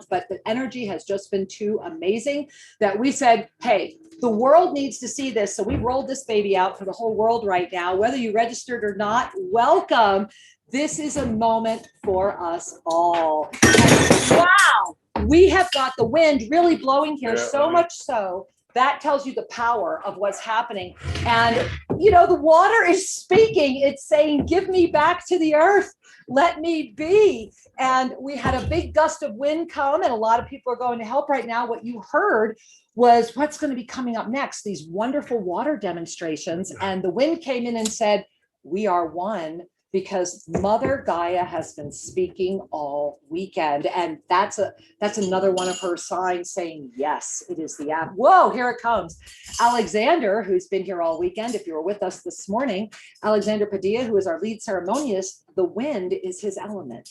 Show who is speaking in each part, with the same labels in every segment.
Speaker 1: but the energy has just been too amazing that we said, hey, the world needs to see this. So we rolled this baby out for the whole world right now, whether you registered or not. Welcome. This is a moment for us all. And wow, we have got the wind really blowing here, so much so that tells you the power of what's happening. And, you know, the water is speaking. It's saying, give me back to the earth. Let me be. And we had a big gust of wind come, and a lot of people are going to help right now. What you heard was what's going to be coming up next, these wonderful water demonstrations. And the wind came in and said, we are one, because Mother Gaia has been speaking all weekend. And that's another one of her signs saying, yes, it is the app. Whoa, here it comes. Alexander, who's been here all weekend, if you were with us this morning, Alexander Padilla, who is our lead ceremonist, the wind is his element.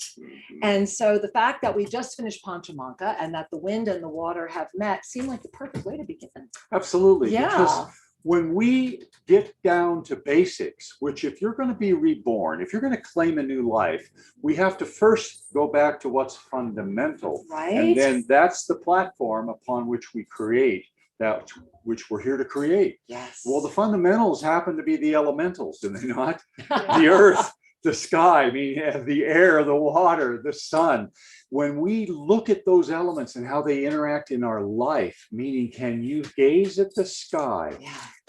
Speaker 1: And so the fact that we just finished Panchamanka and that the wind and the water have met seemed like the perfect way to begin.
Speaker 2: Absolutely.
Speaker 1: Yeah.
Speaker 2: Because when we get down to basics, which if you're going to be reborn, if you're going to claim a new life, we have to first go back to what's fundamental.
Speaker 1: Right.
Speaker 2: And then that's the platform upon which we create that which we're here to create.
Speaker 1: Yes.
Speaker 2: Well, the fundamentals happen to be the elementals, do they not? The earth, the sky, I mean, the air, the water, the sun. When we look at those elements and how they interact in our life, meaning, can you gaze at the sky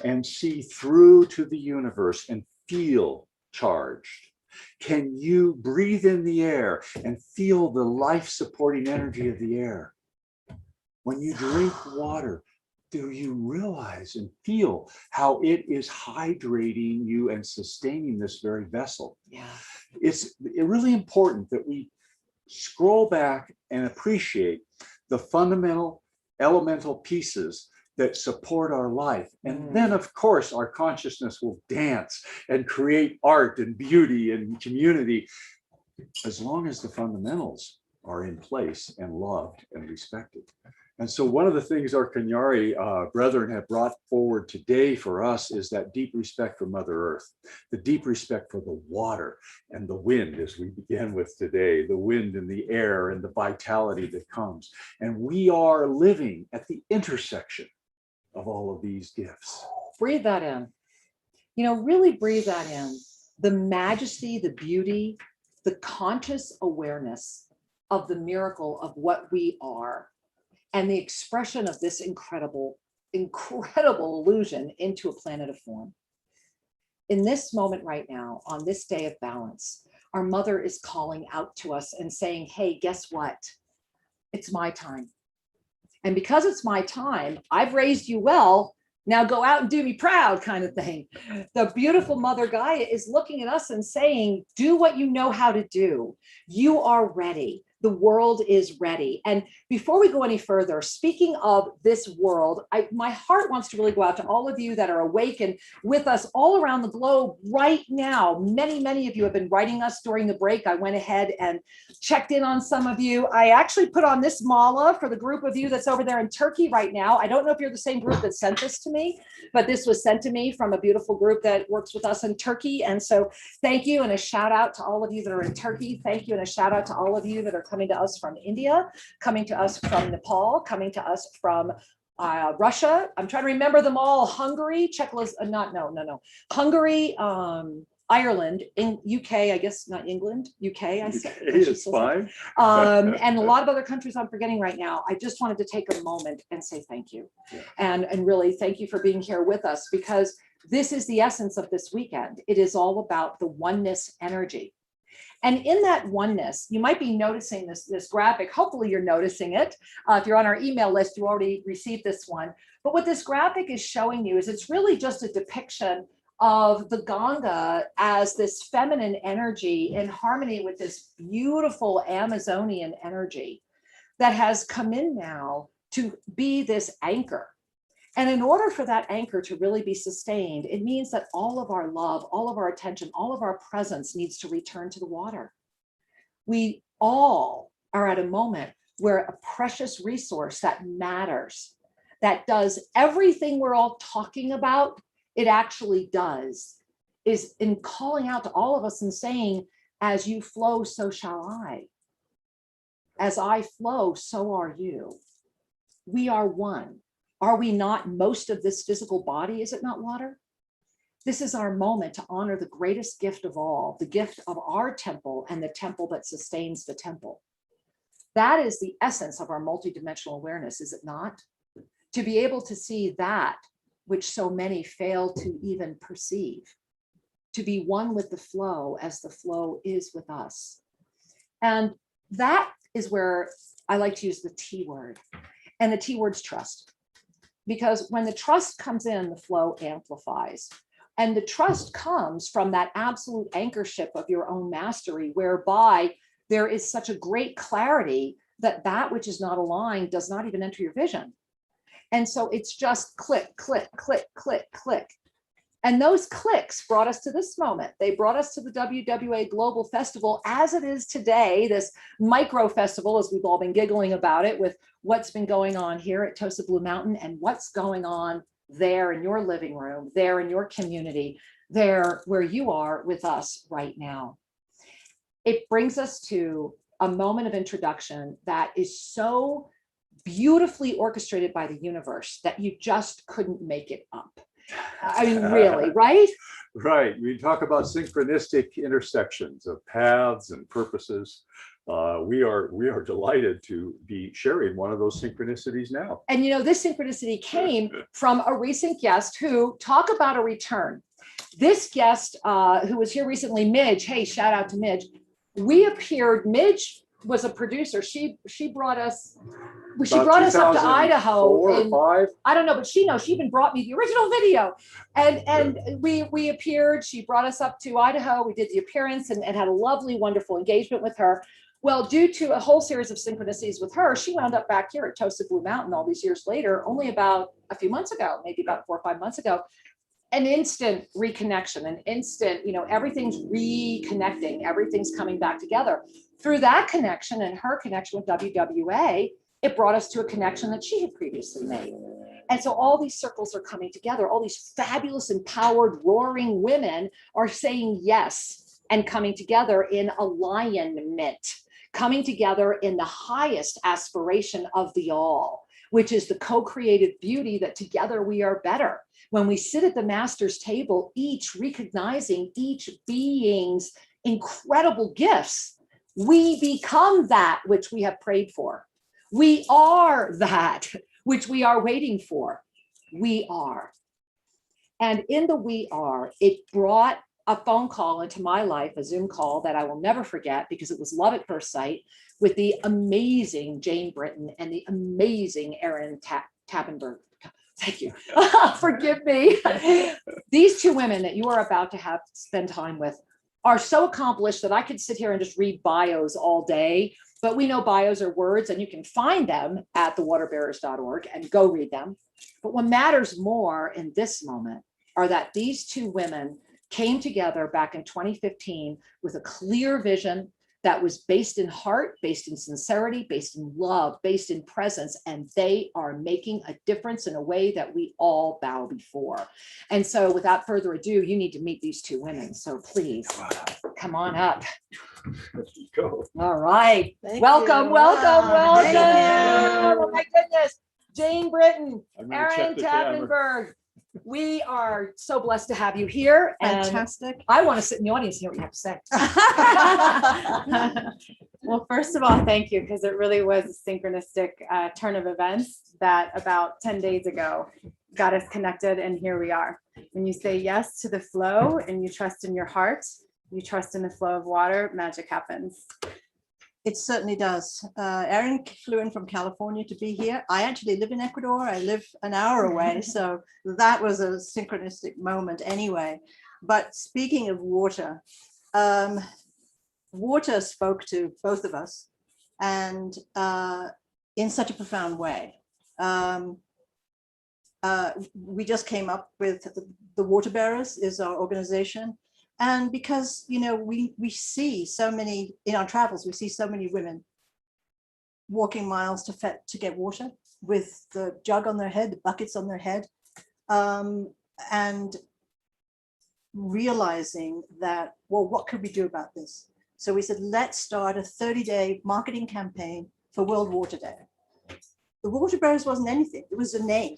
Speaker 2: and see through to the universe and feel charged? Can you breathe in the air and feel the life-supporting energy of the air? When you drink water, do you realize and feel how it is hydrating you and sustaining this very vessel?
Speaker 1: Yeah.
Speaker 2: It's really important that we scroll back and appreciate the fundamental elemental pieces that support our life. And then, of course, our consciousness will dance and create art and beauty and community, as long as the fundamentals are in place and loved and respected. And so one of the things our Kanyari brethren have brought forward today for us is that deep respect for Mother Earth, the deep respect for the water and the wind, as we began with today, the wind and the air and the vitality that comes. And we are living at the intersection of all of these gifts.
Speaker 1: Breathe that in. You know, really breathe that in. The majesty, the beauty, the conscious awareness of the miracle of what we are, and the expression of this incredible illusion into a planet of form. In this moment right now, on this day of balance, our mother is calling out to us and saying, hey, guess what? It's my time. And because it's my time, I've raised you well, now go out and do me proud, kind of thing. The beautiful Mother Gaia is looking at us and saying, do what you know how to do. You are ready. The world is ready. And before we go any further, speaking of this world, my heart wants to really go out to all of you that are awake and with us all around the globe right now. Many, many of you have been writing us during the break. I went ahead and checked in on some of you. I actually put on this mala for the group of you that's over there in Turkey right now. I don't know if you're the same group that sent this to me, but this was sent to me from a beautiful group that works with us in Turkey. And so thank you, and a shout out to all of you that are in Turkey. Thank you, and a shout out to all of you that are coming to us from India, coming to us from Nepal, coming to us from Russia. I'm trying to remember them all. Hungary, Hungary, Ireland, in UK, I guess not England, UK. I said
Speaker 2: it's fine.
Speaker 1: And a lot of other countries I'm forgetting right now. I just wanted to take a moment and say thank you. Yeah. And really thank you for being here with us, because this is the essence of this weekend. It is all about the oneness energy. And in that oneness, you might be noticing this graphic. Hopefully you're noticing it. If you're on our email list, you already received this one. But what this graphic is showing you is it's really just a depiction of the Ganga as this feminine energy in harmony with this beautiful Amazonian energy that has come in now to be this anchor. And in order for that anchor to really be sustained, it means that all of our love, all of our attention, all of our presence needs to return to the water. We all are at a moment where a precious resource that matters, that does everything we're all talking about, it actually does, is in calling out to all of us and saying, as you flow, so shall I. As I flow, so are you. We are one. Are we not most of this physical body? Is it not water? This is our moment to honor the greatest gift of all, the gift of our temple and the temple that sustains the temple. That is the essence of our multidimensional awareness, is it not? To be able to see that which so many fail to even perceive, to be one with the flow as the flow is with us. And that is where I like to use the T word, and the T word's trust. Because when the trust comes in, the flow amplifies. And the trust comes from that absolute anchorship of your own mastery, whereby there is such a great clarity that that which is not aligned does not even enter your vision. And so it's just click, click, click, click, click. And those clicks brought us to this moment. They brought us to the WWA Global Festival as it is today, this micro festival, as we've all been giggling about it, with what's been going on here at Tosa Blue Mountain and what's going on there in your living room, there in your community, there where you are with us right now. It brings us to a moment of introduction that is so beautifully orchestrated by the universe that you just couldn't make it up. I mean, really, right?
Speaker 2: Right. We talk about synchronistic intersections of paths and purposes. We are delighted to be sharing one of those synchronicities now.
Speaker 1: And you know, this synchronicity came from a recent guest who talk about a return. This guest who was here recently, Midge, hey, shout out to Midge. We appeared, Midge was a producer. She brought us, up to Idaho.
Speaker 2: In, or 5?
Speaker 1: I don't know, but she even brought me the original video. And we appeared, she brought us up to Idaho. We did the appearance and had a lovely, wonderful engagement with her. Well, due to a whole series of synchronicities with her, she wound up back here at Tosa Blue Mountain all these years later, only about a few months ago, maybe about 4 or 5 months ago. An instant reconnection, an instant, everything's reconnecting, everything's coming back together. Through that connection and her connection with WWA, it brought us to a connection that she had previously made. And so all these circles are coming together. All these fabulous, empowered, roaring women are saying yes and coming together in alignment, coming together in the highest aspiration of the all, which is the co-created beauty that together we are better. When we sit at the master's table, each recognizing each being's incredible gifts, we become that which we have prayed for. We are that which we are waiting for. We are. And in the we are, it brought a phone call into my life, a Zoom call that I will never forget because it was love at first sight with the amazing Jane Britton and the amazing Erin Tappenberg. Thank you. Forgive me. These two women that you are about to spend time with are so accomplished that I could sit here and just read bios all day, but we know bios are words and you can find them at thewaterbearers.org and go read them. But what matters more in this moment are that these two women came together back in 2015 with a clear vision that was based in heart, based in sincerity, based in love, based in presence, and they are making a difference in a way that we all bow before. And so without further ado, you need to meet these two women. So please, come on up.
Speaker 2: Let's go.
Speaker 1: All right. Welcome.
Speaker 3: Thank you.
Speaker 1: Oh my goodness. Jane Britton,
Speaker 2: I'm gonna check
Speaker 1: Erin
Speaker 2: the camera.
Speaker 1: Tappenberg. We are so blessed to have you here. And
Speaker 3: Fantastic.
Speaker 1: I want to sit in the audience and hear what you have to say.
Speaker 3: Well, first of all, thank you, because it really was a synchronistic turn of events that about 10 days ago got us connected, and here we are. When you say yes to the flow and you trust in your heart, you trust in the flow of water, magic happens.
Speaker 4: It certainly does. Erin flew in from California to be here. I actually live in Ecuador. I live an hour away. So that was a synchronistic moment anyway. But speaking of water, water spoke to both of us and in such a profound way. We just came up with the Water Bearers is our organization. And because, we see so many, in our travels, we see so many women walking miles to get water with the jug on their head, the buckets on their head, and realizing that, well, what could we do about this? So we said, let's start a 30-day marketing campaign for World Water Day. The Water Bearers wasn't anything. It was a name.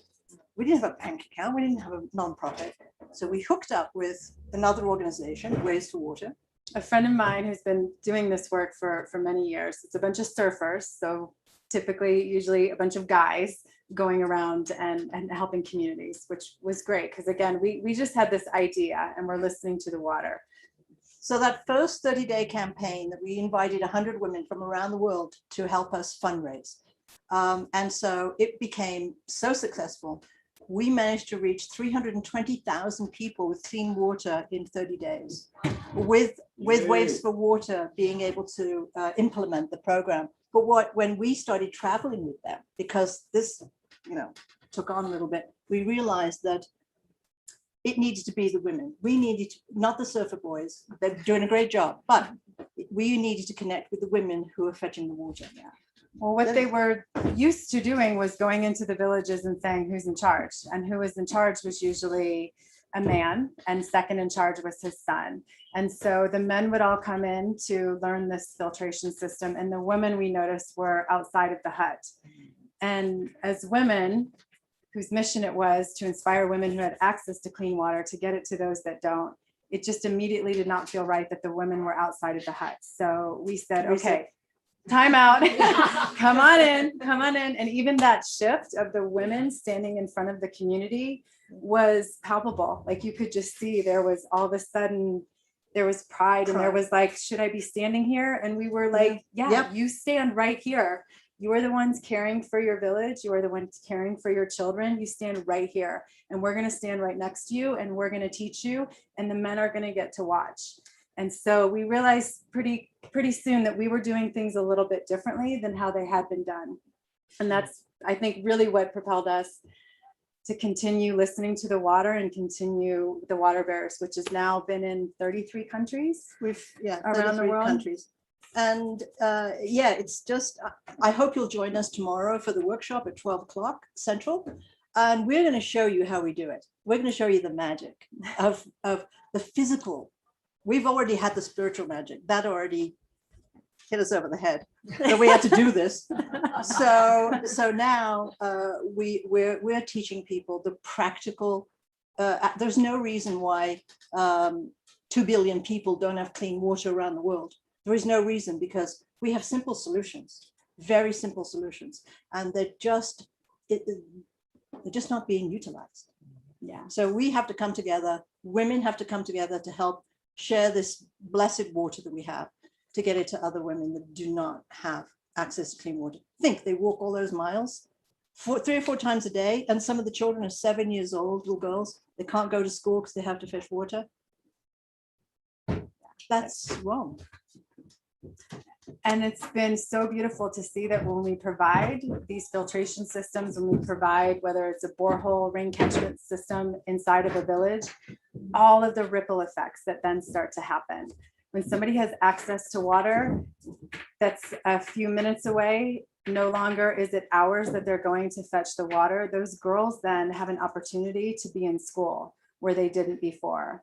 Speaker 4: We didn't have a bank account. We didn't have a nonprofit. So we hooked up with another organization, Waves for Water.
Speaker 3: A friend of mine who's been doing this work for many years. It's a bunch of surfers. So typically, usually a bunch of guys going around and helping communities, which was great. Because again, we just had this idea and we're listening to the water.
Speaker 4: So that first 30-day campaign that we invited 100 women from around the world to help us fundraise. And so it became so successful. We managed to reach 320,000 people with clean water in 30 days, with Waves for Water being able to implement the program. But when we started traveling with them, because this, took on a little bit, we realized that it needed to be the women. We needed to, not the surfer boys. They're doing a great job, but we needed to connect with the women who are fetching the water. Yeah.
Speaker 3: Well, what they were used to doing was going into the villages and saying who's in charge, and who was in charge was usually a man, and second in charge was his son. And so the men would all come in to learn this filtration system, and the women we noticed were outside of the hut. And as women, whose mission it was to inspire women who had access to clean water to get it to those that don't, it just immediately did not feel right that the women were outside of the hut. So we said, okay, time out, come on in. And even that shift of the women standing in front of the community was palpable. Like you could just see there was all of a sudden, there was pride and there was like, should I be standing here? And we were like, yeah, you stand right here. You are the ones caring for your village. You are the ones caring for your children. You stand right here, and we're going to stand right next to you, and we're going to teach you, and the men are going to get to watch. And so we realized pretty soon that we were doing things a little bit differently than how they had been done. And that's, I think, really what propelled us to continue listening to the water and continue the Water Bearers, which has now been in 33 countries. Around the world.
Speaker 4: Countries. And it's just, I hope you'll join us tomorrow for the workshop at 12 o'clock Central. And we're going to show you how we do it. We're going to show you the magic of the physical. We've already had the spiritual magic that already hit us over the head. So we had to do this. So now we're teaching people the practical. There's no reason why 2 billion people don't have clean water around the world. There is no reason, because we have simple solutions, very simple solutions, and they're just not being utilized. Yeah. So we have to come together. Women have to come together to help share this blessed water that we have, to get it to other women that do not have access to clean water. Think they walk all those miles 3 or 4 times a day, and some of the children are 7 years old, little girls. They can't go to school because they have to fetch water. That's wrong.
Speaker 3: And it's been so beautiful to see that when we provide these filtration systems, when we provide, whether it's a borehole rain catchment system inside of a village, all of the ripple effects that then start to happen. When somebody has access to water that's a few minutes away, no longer is it hours that they're going to fetch the water. Those girls then have an opportunity to be in school where they didn't before.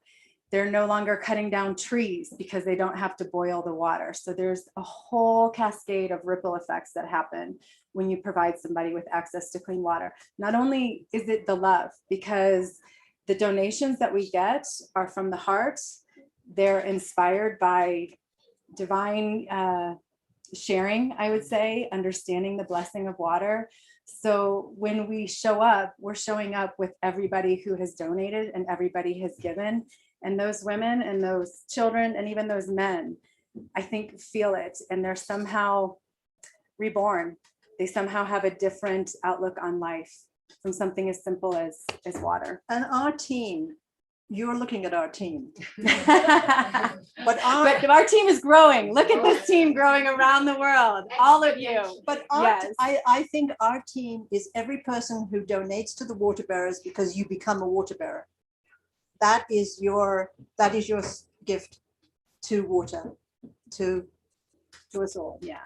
Speaker 3: They're no longer cutting down trees because they don't have to boil the water. So there's a whole cascade of ripple effects that happen when you provide somebody with access to clean water. Not only is it the love, because the donations that we get are from the heart. They're inspired by divine sharing, I would say, understanding the blessing of water. So when we show up, we're showing up with everybody who has donated and everybody has given. And those women and those children and even those men, I think, feel it, and they're somehow reborn. They somehow have a different outlook on life from something as simple as water.
Speaker 4: And our team, you're looking at our team.
Speaker 3: But our team is growing. Look at this team growing around the world, all of you.
Speaker 4: But I think our team is every person who donates to the Water Bearers because you become a water bearer. That is your gift to water, to us all.
Speaker 3: Yeah.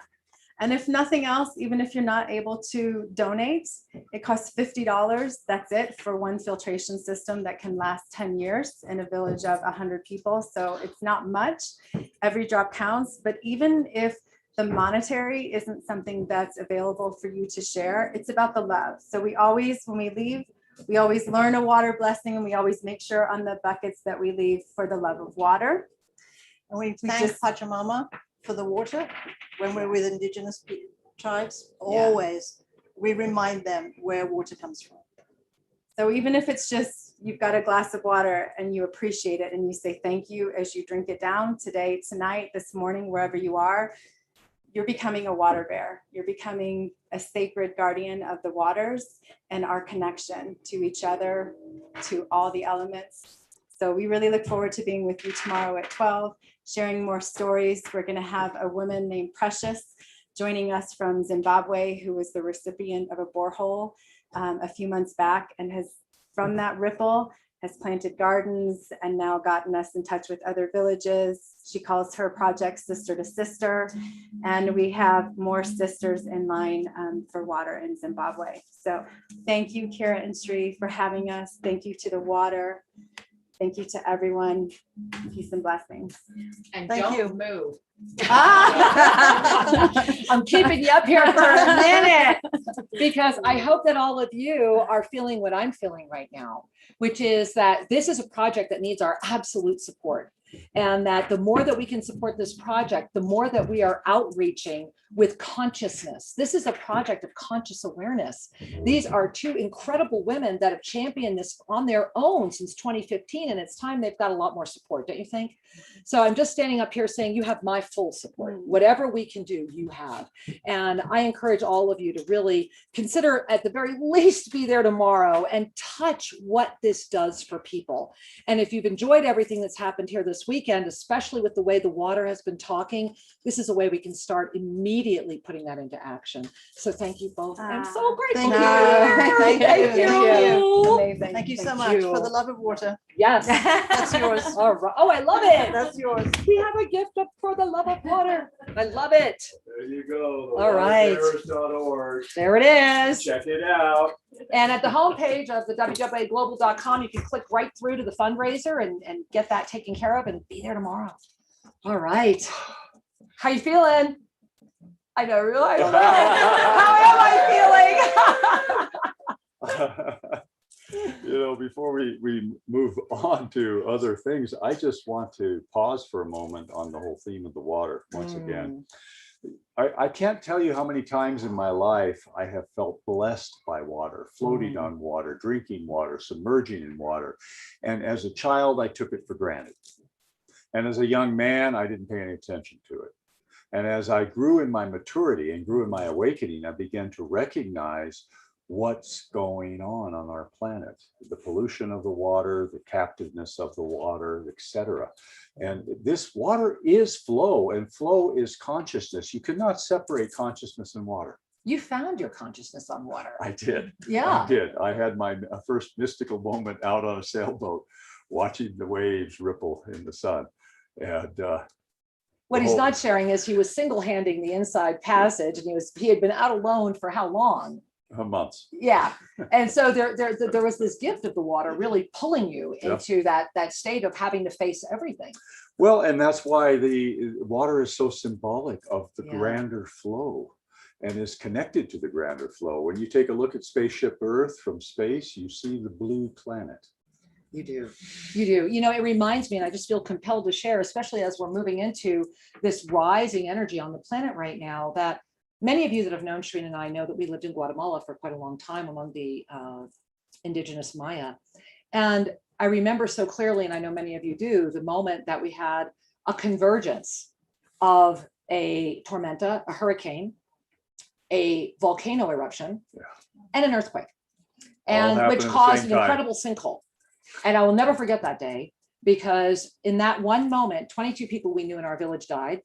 Speaker 3: And if nothing else, even if you're not able to donate, it costs $50. That's it for one filtration system that can last 10 years in a village of 100 people. So it's not much. Every drop counts. But even if the monetary isn't something that's available for you to share, it's about the love. So we always, when we leave, we always learn a water blessing, and we always make sure on the buckets that we leave for the love of water.
Speaker 4: And we
Speaker 3: We
Speaker 4: thank
Speaker 3: just-
Speaker 4: Pachamama for the water. When we're with indigenous tribes,
Speaker 3: Yeah.
Speaker 4: always, we remind them where water comes from.
Speaker 3: So even if it's just, you've got a glass of water and you appreciate it and you say thank you as you drink it down today, tonight, this morning, wherever you are, you're becoming a water bear. You're becoming a sacred guardian of the waters and our connection to each other, to all the elements. So we really look forward to being with you tomorrow at 12, sharing more stories. We're going to have a woman named Precious joining us from Zimbabwe, who was the recipient of a borehole a few months back, and has, from that ripple, has planted gardens and now gotten us in touch with other villages. She calls her project Sister to Sister. And we have more sisters in line for water in Zimbabwe. So thank you, Kira and Sri, for having us. Thank you to the water. Thank you to everyone. Peace and blessings.
Speaker 1: And
Speaker 4: Thank
Speaker 1: don't
Speaker 4: you.
Speaker 1: move.
Speaker 3: Ah!
Speaker 1: I'm keeping you up here for a minute because I hope that all of you are feeling what I'm feeling right now, which is that this is a project that needs our absolute support. And that the more that we can support this project, the more that we are outreaching with consciousness. This is a project of conscious awareness. These are two incredible women that have championed this on their own since 2015, and it's time they've got a lot more support, don't you think? So I'm just standing up here saying you have my full support. Whatever we can do, you have. And I encourage all of you to really consider, at the very least, be there tomorrow and touch what this does for people. And if you've enjoyed everything that's happened here this weekend, especially with the way the water has been talking, this is a way we can start immediately putting that into action. So thank you both. I'm so grateful.
Speaker 4: Thank
Speaker 1: to
Speaker 4: you.
Speaker 1: be here.
Speaker 4: Thank you.
Speaker 3: Amazing.
Speaker 4: Thank you so
Speaker 1: Thank
Speaker 4: much
Speaker 1: you.
Speaker 4: for the love of water.
Speaker 1: Yes.
Speaker 4: That's yours.
Speaker 1: All right. Oh, I love it.
Speaker 4: That's yours.
Speaker 1: We have a gift up for the love of water. I love it.
Speaker 2: There you go.
Speaker 1: All right.
Speaker 2: theloveofbears.org.
Speaker 1: There it is.
Speaker 2: Check it out.
Speaker 1: And at the homepage of the WWAglobal.com, you can click right through to the fundraiser and get that taken care of and be there tomorrow. All right. How you feeling? I know, really. I don't know. How am I feeling?
Speaker 2: You know, before we move on to other things, I just want to pause for a moment on the whole theme of the water once again. I can't tell you how many times in my life I have felt blessed by water, floating on water, drinking water, submerging in water. And as a child, I took it for granted. And as a young man, I didn't pay any attention to it. And as I grew in my maturity and grew in my awakening, I began to recognize what's going on our planet, the pollution of the water, the captiveness of the water, etc. And this water is flow, and flow is consciousness. You cannot separate consciousness and water.
Speaker 1: You found your consciousness on water.
Speaker 2: I did.
Speaker 1: Yeah.
Speaker 2: I did. I had my first mystical moment out on a sailboat, watching the waves ripple in the sun. And
Speaker 1: What he's not sharing is he was single-handing the inside passage, and he had been out alone for how long?
Speaker 2: months.
Speaker 1: Yeah. And so there was this gift of the water really pulling you into that state of having to face everything.
Speaker 2: Well, and that's why the water is so symbolic of the
Speaker 1: Yeah.
Speaker 2: grander flow and is connected to the grander flow. When you take a look at spaceship Earth from space, you see the blue planet.
Speaker 1: You do. You do. You know, it reminds me, and I just feel compelled to share, especially as we're moving into this rising energy on the planet right now, that many of you that have known Shreen and I know that we lived in Guatemala for quite a long time among the indigenous Maya. And I remember so clearly, and I know many of you do, the moment that we had a convergence of a tormenta, a hurricane, a volcano eruption, and an earthquake, and which caused an incredible sinkhole. And I will never forget that day, because in that one moment, 22 people we knew in our village died.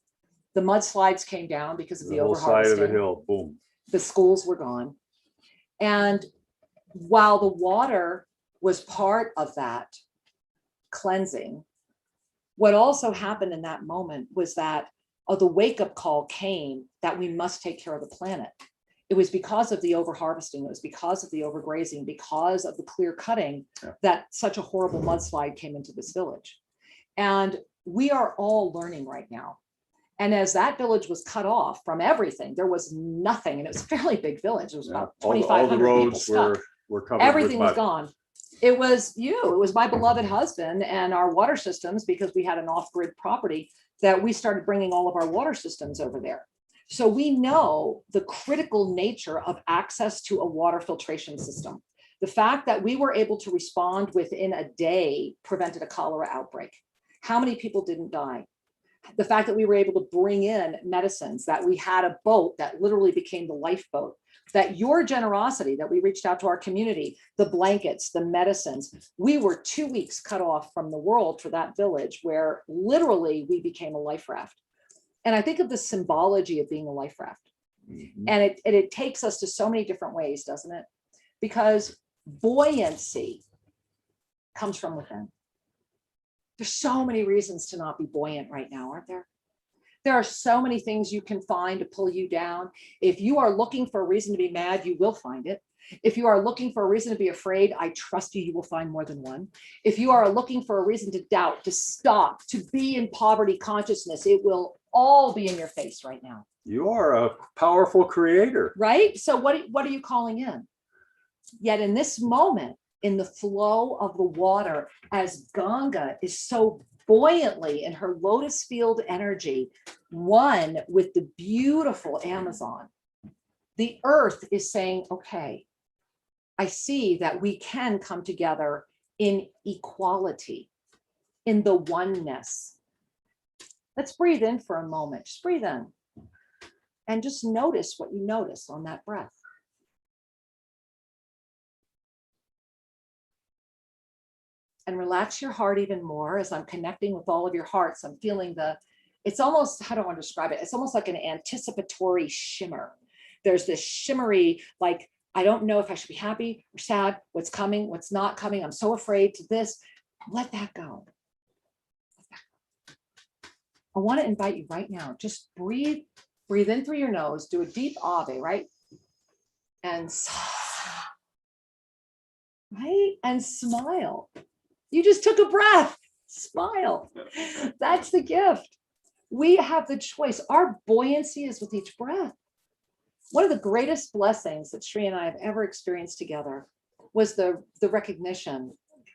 Speaker 1: The mudslides came down because of the
Speaker 2: whole side of the
Speaker 1: overharvesting.
Speaker 2: hill, boom.
Speaker 1: The schools were gone. And while the water was part of that cleansing, what also happened in that moment was that the wake-up call came that we must take care of the planet. It was because of the overharvesting, it was because of the overgrazing, because of the clear cutting that such a horrible mudslide came into this village. And we are all learning right now. And as that village was cut off from everything, there was nothing. And it was a fairly big village. It was about
Speaker 2: all the
Speaker 1: 2,500 people
Speaker 2: roads
Speaker 1: stuck.
Speaker 2: were covered
Speaker 1: Everything
Speaker 2: with
Speaker 1: was
Speaker 2: mud.
Speaker 1: gone. It was it was my beloved husband and our water systems, because we had an off-grid property, that we started bringing all of our water systems over there. So we know the critical nature of access to a water filtration system. The fact that we were able to respond within a day prevented a cholera outbreak. How many people didn't die? The fact that we were able to bring in medicines, that we had a boat that literally became the lifeboat, that your generosity, that we reached out to our community, the blankets, the medicines, we were 2 weeks cut off from the world for that village, where literally we became a life raft. And I think of the symbology of being a life raft. And it takes us to so many different ways, doesn't it? Because buoyancy comes from within. There's so many reasons to not be buoyant right now, aren't there? There are so many things you can find to pull you down. If you are looking for a reason to be mad, you will find it. If you are looking for a reason to be afraid, I trust you, you will find more than one. If you are looking for a reason to doubt, to stop, to be in poverty consciousness, it will all be in your face right now.
Speaker 2: You are a powerful creator.
Speaker 1: Right? So what are you calling in? Yet in this moment, in the flow of the water, as Ganga is so buoyantly in her lotus field energy, one with the beautiful Amazon, the earth is saying, okay, I see that we can come together in equality, in the oneness. Let's breathe in for a moment. Just breathe in and just notice what you notice on that breath. And relax your heart even more. As I'm connecting with all of your hearts, I'm feeling it's almost, how do I want to describe it? It's almost like an anticipatory shimmer. There's this shimmery, like, I don't know if I should be happy or sad, what's coming, what's not coming. I'm so afraid to this. Let that go. I want to invite you right now, just breathe in through your nose, do a deep ave, right? And right? And smile. You just took a breath, smile. That's the gift. We have the choice. Our buoyancy is with each breath. One of the greatest blessings that Sri and I have ever experienced together was the recognition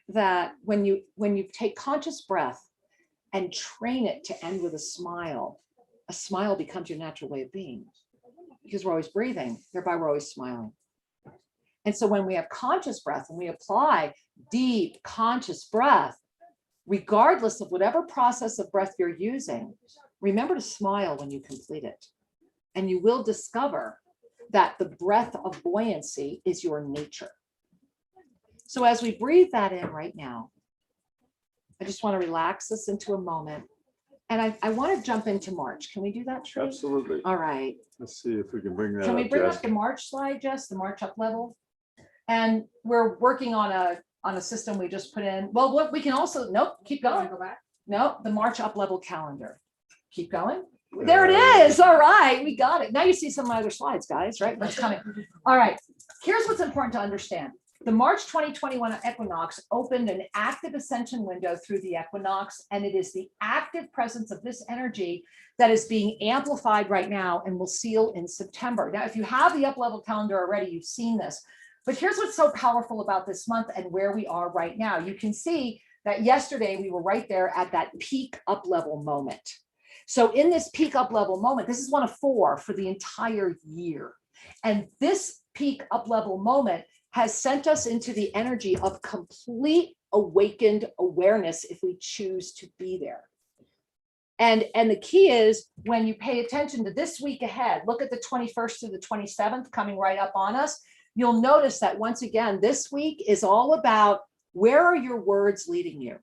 Speaker 1: that when you take conscious breath and train it to end with a smile becomes your natural way of being, because we're always breathing, thereby we're always smiling. And so when we have conscious breath and we apply deep conscious breath, regardless of whatever process of breath you're using, remember to smile when you complete it. And you will discover that the breath of buoyancy is your nature. So as we breathe that in right now, I just want to relax us into a moment. And I want to jump into March. Can we do that, Sri?
Speaker 2: Absolutely.
Speaker 1: All right.
Speaker 2: Let's see if we can bring that
Speaker 1: Can we
Speaker 2: up,
Speaker 1: bring
Speaker 2: Jess.
Speaker 1: up the March slide, Jess, the March up level? And we're working on a system we just put in. Well, what we can also, nope, keep going. Go back. No, the March up level calendar. Keep going. There it is. All right, we got it. Now you see some of my other slides, guys, right? What's coming. All right, here's what's important to understand. The March 2021 equinox opened an active ascension window through the equinox, and it is the active presence of this energy that is being amplified right now and will seal in September. Now, if you have the up-level calendar already, you've seen this. But here's what's so powerful about this month and where we are right now. You can see that yesterday we were right there at that peak up-level moment. So in this peak up-level moment, this is one of 4 for the entire year. And this peak up-level moment has sent us into the energy of complete awakened awareness if we choose to be there. And the key is, when you pay attention to this week ahead, look at the 21st to the 27th coming right up on us. You'll notice that once again, this week is all about, where are your words leading you?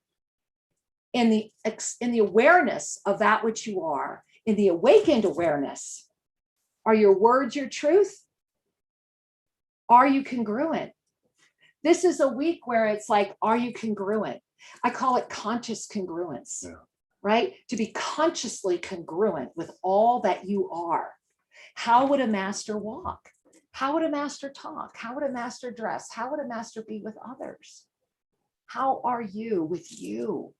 Speaker 1: In the awareness of that which you are, in the awakened awareness, are your words your truth? Are you congruent? This is a week where it's like, are you congruent? I call it conscious congruence.
Speaker 2: Yeah.
Speaker 1: right? To be consciously congruent with all that you are. How would a master walk? How would a master talk? How would a master dress? How would a master be with others? How are you with you?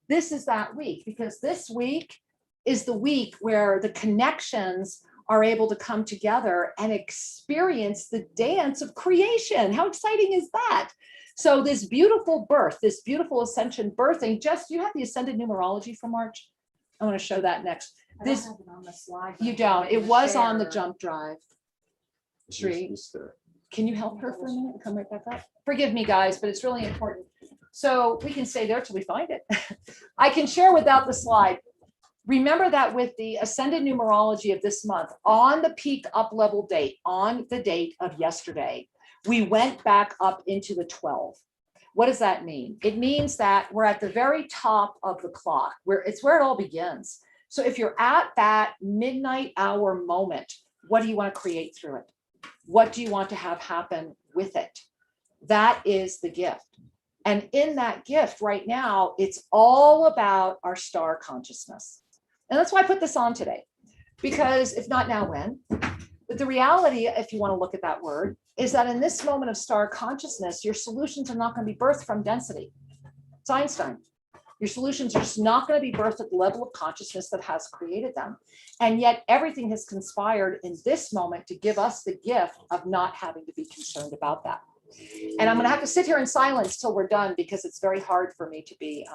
Speaker 1: This is that week, because this week is the week where the connections are able to come together and experience the dance of creation. How exciting is that? So this beautiful birth, this beautiful ascension birthing, Jess, do you have the ascended numerology for March? I want to show that next. This
Speaker 3: have it on the slide.
Speaker 1: you don't. It was on the jump drive. Street.
Speaker 2: It's there.
Speaker 1: Can you help her for a minute and come right back up? Forgive me, guys, but it's really important. So we can stay there till we find it. I can share without the slide. Remember that with the ascended numerology of this month, on the peak up level date, on the date of yesterday, we went back up into the 12. What does that mean? It means that we're at the very top of the clock, where it's where it all begins. So if you're at that midnight hour moment, what do you want to create through it? What do you want to have happen with it? That is the gift. And in that gift right now, it's all about our star consciousness. And that's why I put this on today, because if not now, when? But the reality, if you want to look at that word, is that in this moment of star consciousness, your solutions are not going to be birthed from density. It's Einstein. Your solutions are just not going to be birthed at the level of consciousness that has created them. And yet everything has conspired in this moment to give us the gift of not having to be concerned about that. And I'm going to have to sit here in silence till we're done, because it's very hard for me to be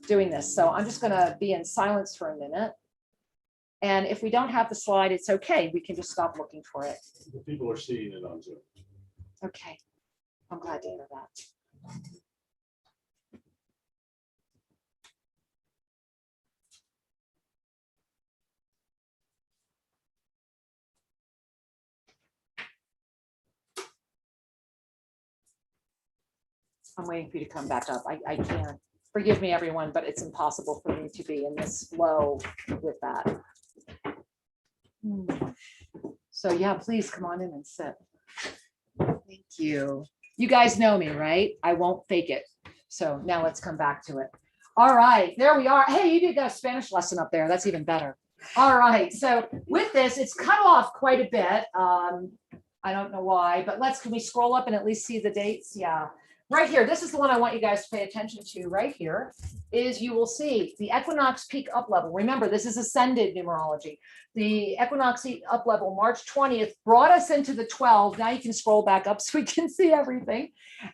Speaker 1: doing this. So I'm just going to be in silence for a minute. And if we don't have the slide, it's okay. We can just stop looking for it.
Speaker 5: The people are seeing it on Zoom.
Speaker 1: Okay. I'm glad to hear that. I'm waiting for you to come back up. I can't. Forgive me, everyone, but it's impossible for me to be in this flow with that. So yeah, please come on in and sit. Thank you. You guys know me, right? I won't fake it. So now let's come back to it. All right, there we are. Hey, you did a Spanish lesson up there. That's even better. All right, so with this, it's cut off quite a bit. I don't know why, but can we scroll up and at least see the dates? Yeah. Right here, this is the one I want you guys to pay attention to. Right here is, you will see the equinox peak up level. Remember, this is ascended numerology. The equinox up level, March 20th, brought us into the 12. Now you can scroll back up so we can see everything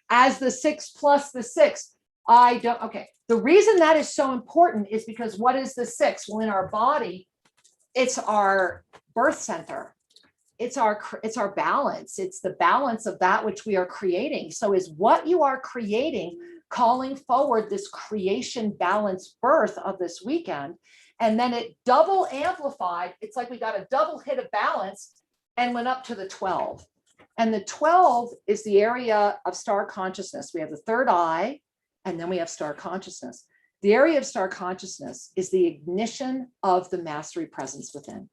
Speaker 1: as the 6 plus the 6. Okay. The reason that is so important is because what is the 6? Well, in our body, it's our birth center. It's our balance. It's the balance of that which we are creating. So is what you are creating calling forward this creation balance birth of this weekend? And then it double amplified. It's like we got a double hit of balance and went up to the 12. And the 12 is the area of star consciousness. We have the third eye, and then we have star consciousness. The area of star consciousness is the ignition of the mastery presence within.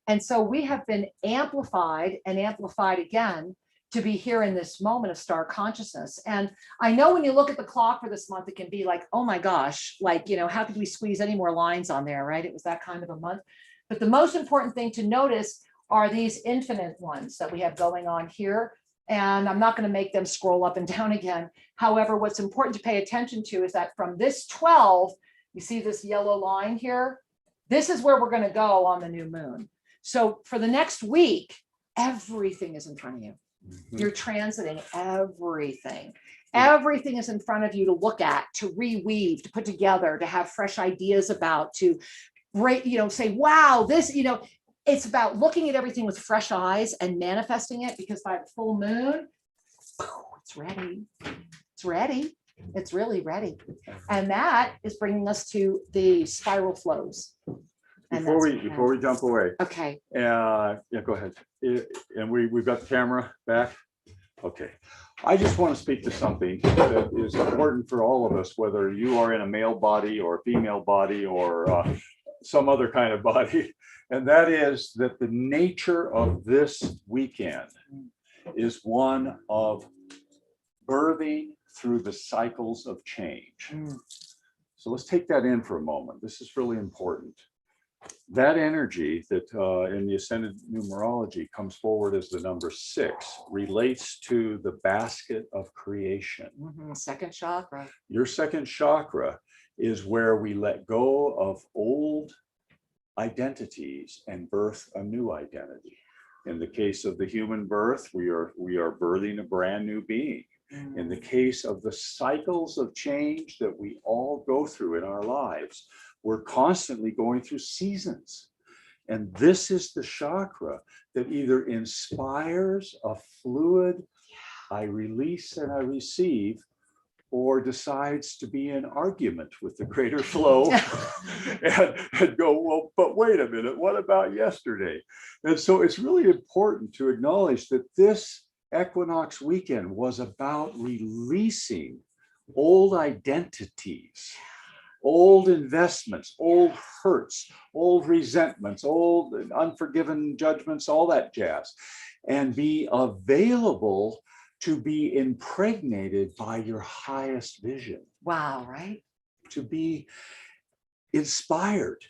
Speaker 1: And so we have been amplified and amplified again to be here in this moment of star consciousness. And I know when you look at the clock for this month, it can be like, oh my gosh, like, how could we squeeze any more lines on there, right? It was that kind of a month. But the most important thing to notice are these infinite ones that we have going on here. And I'm not going to make them scroll up and down again. However, what's important to pay attention to is that from this 12, you see this yellow line here? This is where we're going to go on the new moon. So for the next week, everything is in front of you. You're transiting everything. Everything is in front of you to look at, to reweave, to put together, to have fresh ideas about, to break, say, wow, this, it's about looking at everything with fresh eyes and manifesting it, because by the full moon, it's ready. It's ready. It's really ready. And that is bringing us to the spiral flows.
Speaker 2: Before we jump away.
Speaker 1: Okay.
Speaker 2: Yeah, go ahead. And we've got the camera back. Okay. I just want to speak to something that is important for all of us, whether you are in a male body or a female body or some other kind of body. And that is that the nature of this weekend is one of birthing through the cycles of change. So let's take that in for a moment. This is really important. That energy that in the ascended numerology comes forward as the number 6 relates to the basket of creation.
Speaker 1: Second chakra.
Speaker 2: Your second chakra is where we let go of old identities and birth a new identity. In the case of the human birth, we are birthing a brand new being. In the case of the cycles of change that we all go through in our lives, we're constantly going through seasons. And this is the chakra that either inspires a fluid, I release and I receive, or decides to be in argument with the greater flow and go, well, but wait a minute, what about yesterday? And so it's really important to acknowledge that this equinox weekend was about releasing old identities, old investments, old hurts, old resentments, old unforgiven judgments, all that jazz, and be available to be impregnated by your highest vision.
Speaker 1: Wow, right?
Speaker 2: To be inspired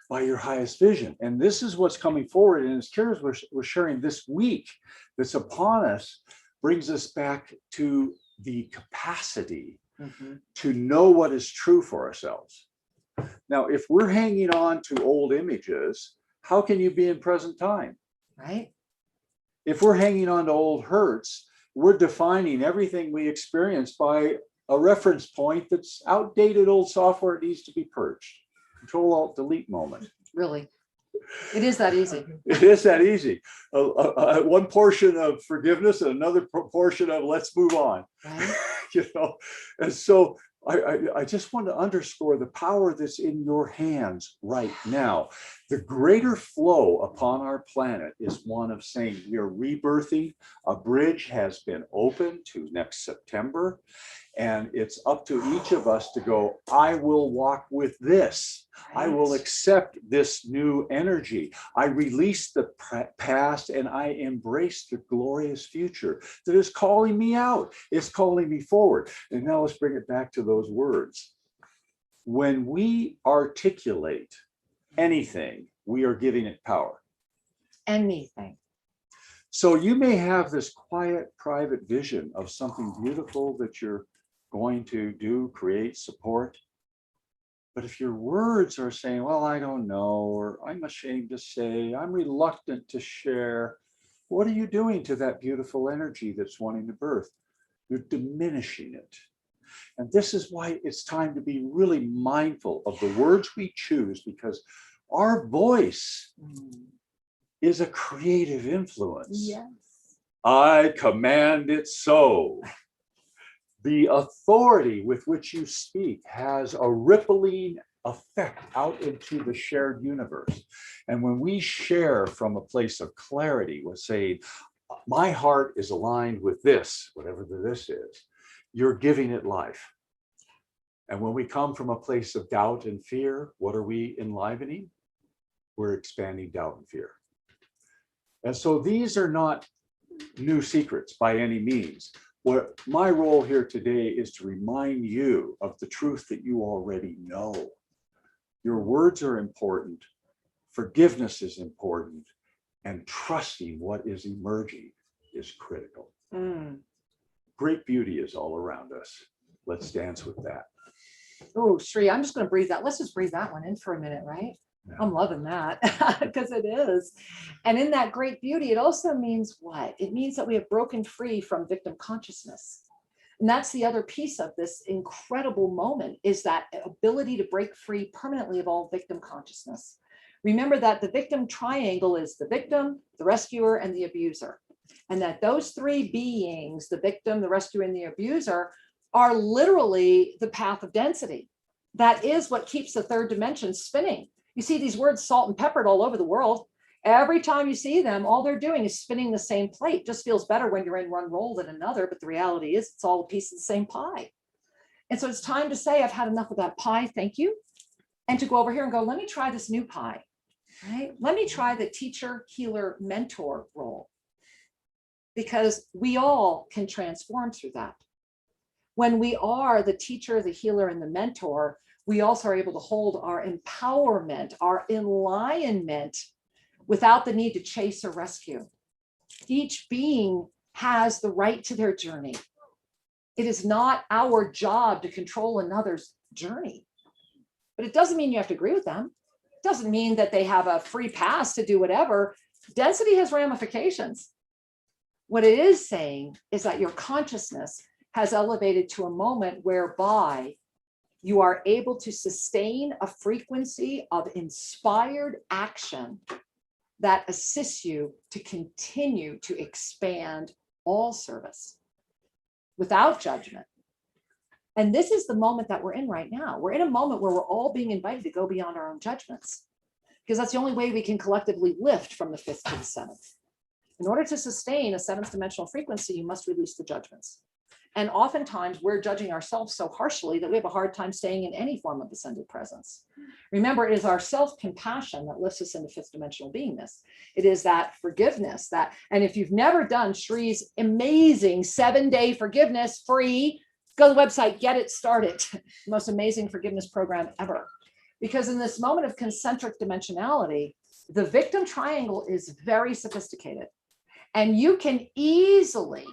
Speaker 2: by your highest vision. And this is what's coming forward. And as Kira's we're sharing this week that's upon us, brings us back to the capacity to know what is true for ourselves. Now, if we're hanging on to old images, how can you be in present time?
Speaker 1: Right?
Speaker 2: If we're hanging on to old hurts, we're defining everything we experience by a reference point that's outdated old software. It needs to be purged. Control-Alt-Delete moment.
Speaker 1: Really. It is that easy.
Speaker 2: It is that easy. One portion of forgiveness and another portion of let's move on.
Speaker 1: Right?
Speaker 2: You know, and so I just want to underscore the power that's in your hands right now. The greater flow upon our planet is one of saying we are rebirthing. A bridge has been opened to next September, and it's up to each of us to go, I will walk with this. I will accept this new energy. I release the past and I embrace the glorious future that is calling me out. It's calling me forward. And now let's bring it back to those words. When we articulate anything, we are giving it power.
Speaker 1: Anything.
Speaker 2: So you may have this quiet, private vision of something beautiful that you're going to do, create, support. But if your words are saying, well, I don't know, or I'm ashamed to say, I'm reluctant to share, what are you doing to that beautiful energy that's wanting to birth? You're diminishing it. And this is why it's time to be really mindful of the words we choose, because our voice is a creative influence.
Speaker 3: Yes.
Speaker 2: I command it so. The authority with which you speak has a rippling effect out into the shared universe. And when we share from a place of clarity, we're saying, my heart is aligned with this, whatever the this is, you're giving it life. And when we come from a place of doubt and fear, what are we enlivening? We're expanding doubt and fear. And so these are not new secrets by any means. What my role here today is to remind you of the truth that you already know. Your words are important. Forgiveness is important. And trusting what is emerging is critical. Great beauty is all around us. Let's dance with that.
Speaker 1: Oh, Sri, I'm just going to breathe that. Let's just breathe that one in for a minute, right?
Speaker 2: Yeah.
Speaker 1: I'm loving that because it is. And in that great beauty, it also means what? It means that we have broken free from victim consciousness. And that's the other piece of this incredible moment, is that ability to break free permanently of all victim consciousness. Remember that the victim triangle is the victim, the rescuer, and the abuser. And that those three beings, the victim, the rescuer, and the abuser, are literally the path of density. That is what keeps the third dimension spinning. You see these words salt and peppered all over the world. Every time you see them, all they're doing is spinning the same plate. Just feels better when you're in one roll than another, but the reality is it's all a piece of the same pie. And so it's time to say, I've had enough of that pie, thank you. And to go over here and go, let me try this new pie, right? Let me try the teacher, healer, mentor role. Because we all can transform through that. When we are the teacher, the healer, and the mentor, we also are able to hold our empowerment, our enlightenment without the need to chase or rescue. Each being has the right to their journey. It is not our job to control another's journey, but it doesn't mean you have to agree with them. It doesn't mean that they have a free pass to do whatever. Density has ramifications. What it is saying is that your consciousness has elevated to a moment whereby you are able to sustain a frequency of inspired action that assists you to continue to expand all service without judgment. And this is the moment that we're in right now. We're in a moment where we're all being invited to go beyond our own judgments, because that's the only way we can collectively lift from the 5th to the 7th. In order to sustain a 7th dimensional frequency, you must release the judgments. And oftentimes we're judging ourselves so harshly that we have a hard time staying in any form of ascended presence. Remember, it is our self-compassion that lifts us into 5th dimensional beingness. It is that forgiveness and if you've never done Shree's amazing 7-day forgiveness free, go to the website, get it started. The most amazing forgiveness program ever. Because in this moment of concentric dimensionality, the victim triangle is very sophisticated. And you can easily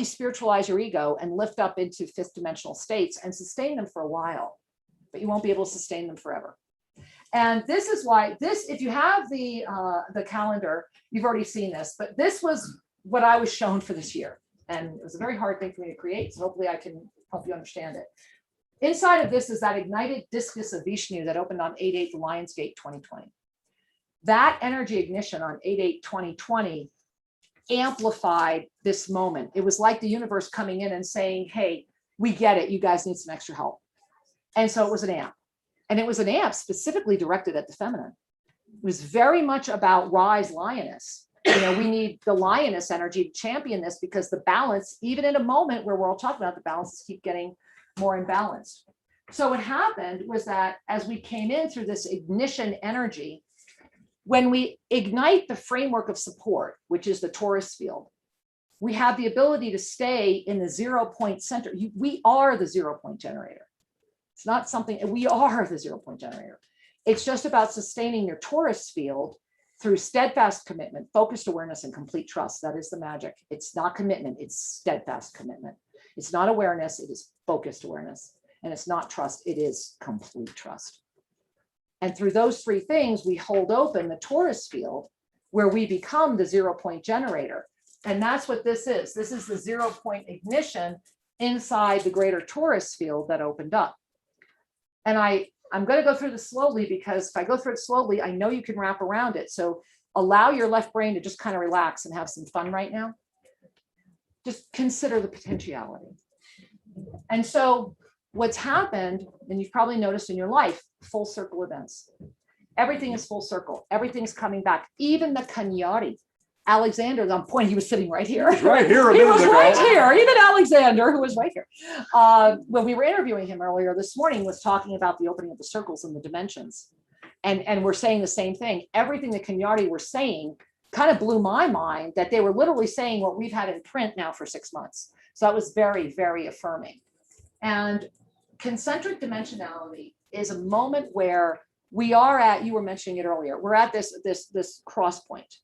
Speaker 1: spiritualize your ego and lift up into 5th dimensional states and sustain them for a while, but you won't be able to sustain them forever. And this is why if you have the calendar, you've already seen this, but this was what I was shown for this year. And it was a very hard thing for me to create. So hopefully I can help you understand it. Inside of this is that ignited discus of Vishnu that opened on 8/8 the Lionsgate 2020. That energy ignition on 8/8/2020 amplified this moment. It was like the universe coming in and saying, hey, we get it. You guys need some extra help. And so it was an amp. And it was an amp specifically directed at the feminine. It was very much about rise lioness. We need the lioness energy to champion this, because the balance, even in a moment where we're all talking about the balances keep getting more imbalanced. So what happened was that as we came in through this ignition energy, when we ignite the framework of support, which is the Taurus field, we have the ability to stay in the 0 point center. We are the 0 point generator. It's not something, we are the 0 point generator. It's just about sustaining your Taurus field through steadfast commitment, focused awareness, and complete trust. That is the magic. It's not commitment, it's steadfast commitment. It's not awareness, it is focused awareness. And it's not trust, it is complete trust. And through those 3 things, we hold open the Taurus field where we become the 0 point generator. And that's what this is. This is the 0 point ignition inside the greater Taurus field that opened up. And I'm going to go through this slowly, because if I go through it slowly, I know you can wrap around it. So allow your left brain to just kind of relax and have some fun right now. Just consider the potentiality. And so what's happened, and you've probably noticed in your life, full circle events. Everything is full circle. Everything's coming back. Even the Kanyari. Alexander, I'm pointing, he was sitting right here.
Speaker 2: He's right here.
Speaker 1: He was right here. Even Alexander, who was right here. When we were interviewing him earlier this morning, was talking about the opening of the circles and the dimensions. And we're saying the same thing. Everything the Kanyari were saying kind of blew my mind, that they were literally saying what we've had in print now for 6 months. So that was very, very affirming. And concentric dimensionality is a moment where we are at, you were mentioning it earlier, we're at this cross point.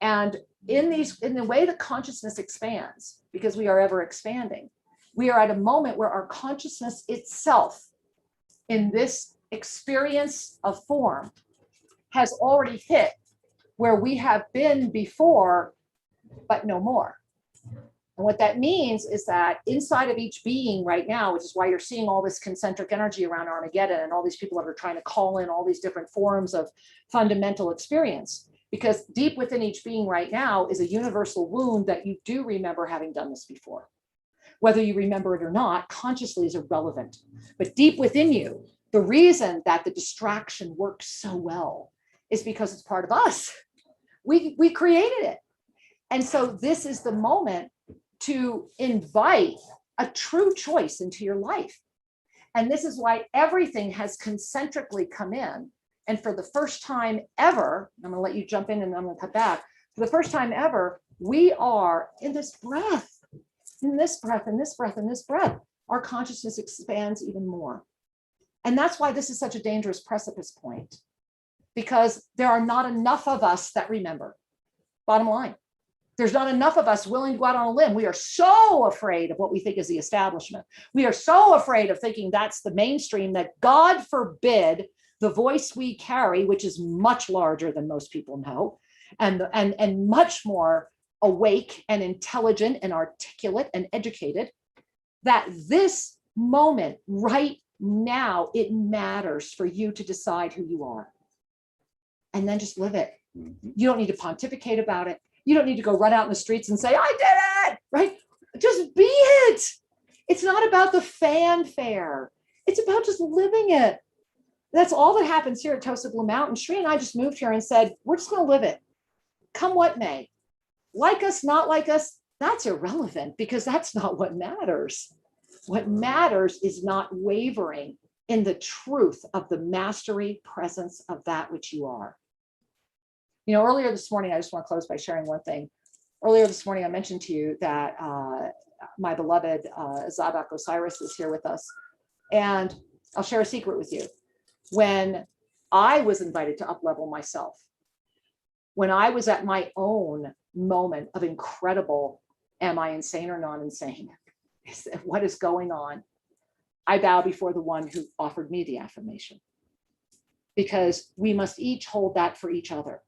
Speaker 1: And in the way that consciousness expands, because we are ever expanding, we are at a moment where our consciousness itself in this experience of form has already hit where we have been before, but no more. And what that means is that inside of each being right now, which is why you're seeing all this concentric energy around Armageddon and all these people that are trying to call in all these different forms of fundamental experience, because deep within each being right now is a universal wound that you do remember having done this before. Whether you remember it or not, consciously is irrelevant. But deep within you, the reason that the distraction works so well is because it's part of us. We created it. And so this is the moment to invite a true choice into your life. And this is why everything has concentrically come in. And for the first time ever, I'm going to let you jump in and I'm going to cut back. For the first time ever, we are in this breath, in this breath, in this breath, in this breath. Our consciousness expands even more. And that's why this is such a dangerous precipice point, because there are not enough of us that remember. Bottom line, there's not enough of us willing to go out on a limb. We are so afraid of what we think is the establishment. We are so afraid of thinking that's the mainstream that, God forbid, the voice we carry, which is much larger than most people know, and much more awake and intelligent and articulate and educated, that this moment right now, it matters for you to decide who you are. And then just live it. You don't need to pontificate about it. You don't need to go run out in the streets and say, I did it, right? Just be it. It's not about the fanfare. It's about just living it. That's all that happens here at Tosa Blue Mountain. Sri and I just moved here and said, we're just going to live it. Come what may. Like us, not like us, that's irrelevant, because that's not what matters. What matters is not wavering in the truth of the mastery presence of that which you are. You know, earlier this morning, I just want to close by sharing one thing. Earlier this morning, I mentioned to you that my beloved Zadok Osiris is here with us. And I'll share a secret with you. When I was invited to uplevel myself, when I was at my own moment of incredible, am I insane or not insane? What is going on? I bow before the one who offered me the affirmation. Because we must each hold that for each other.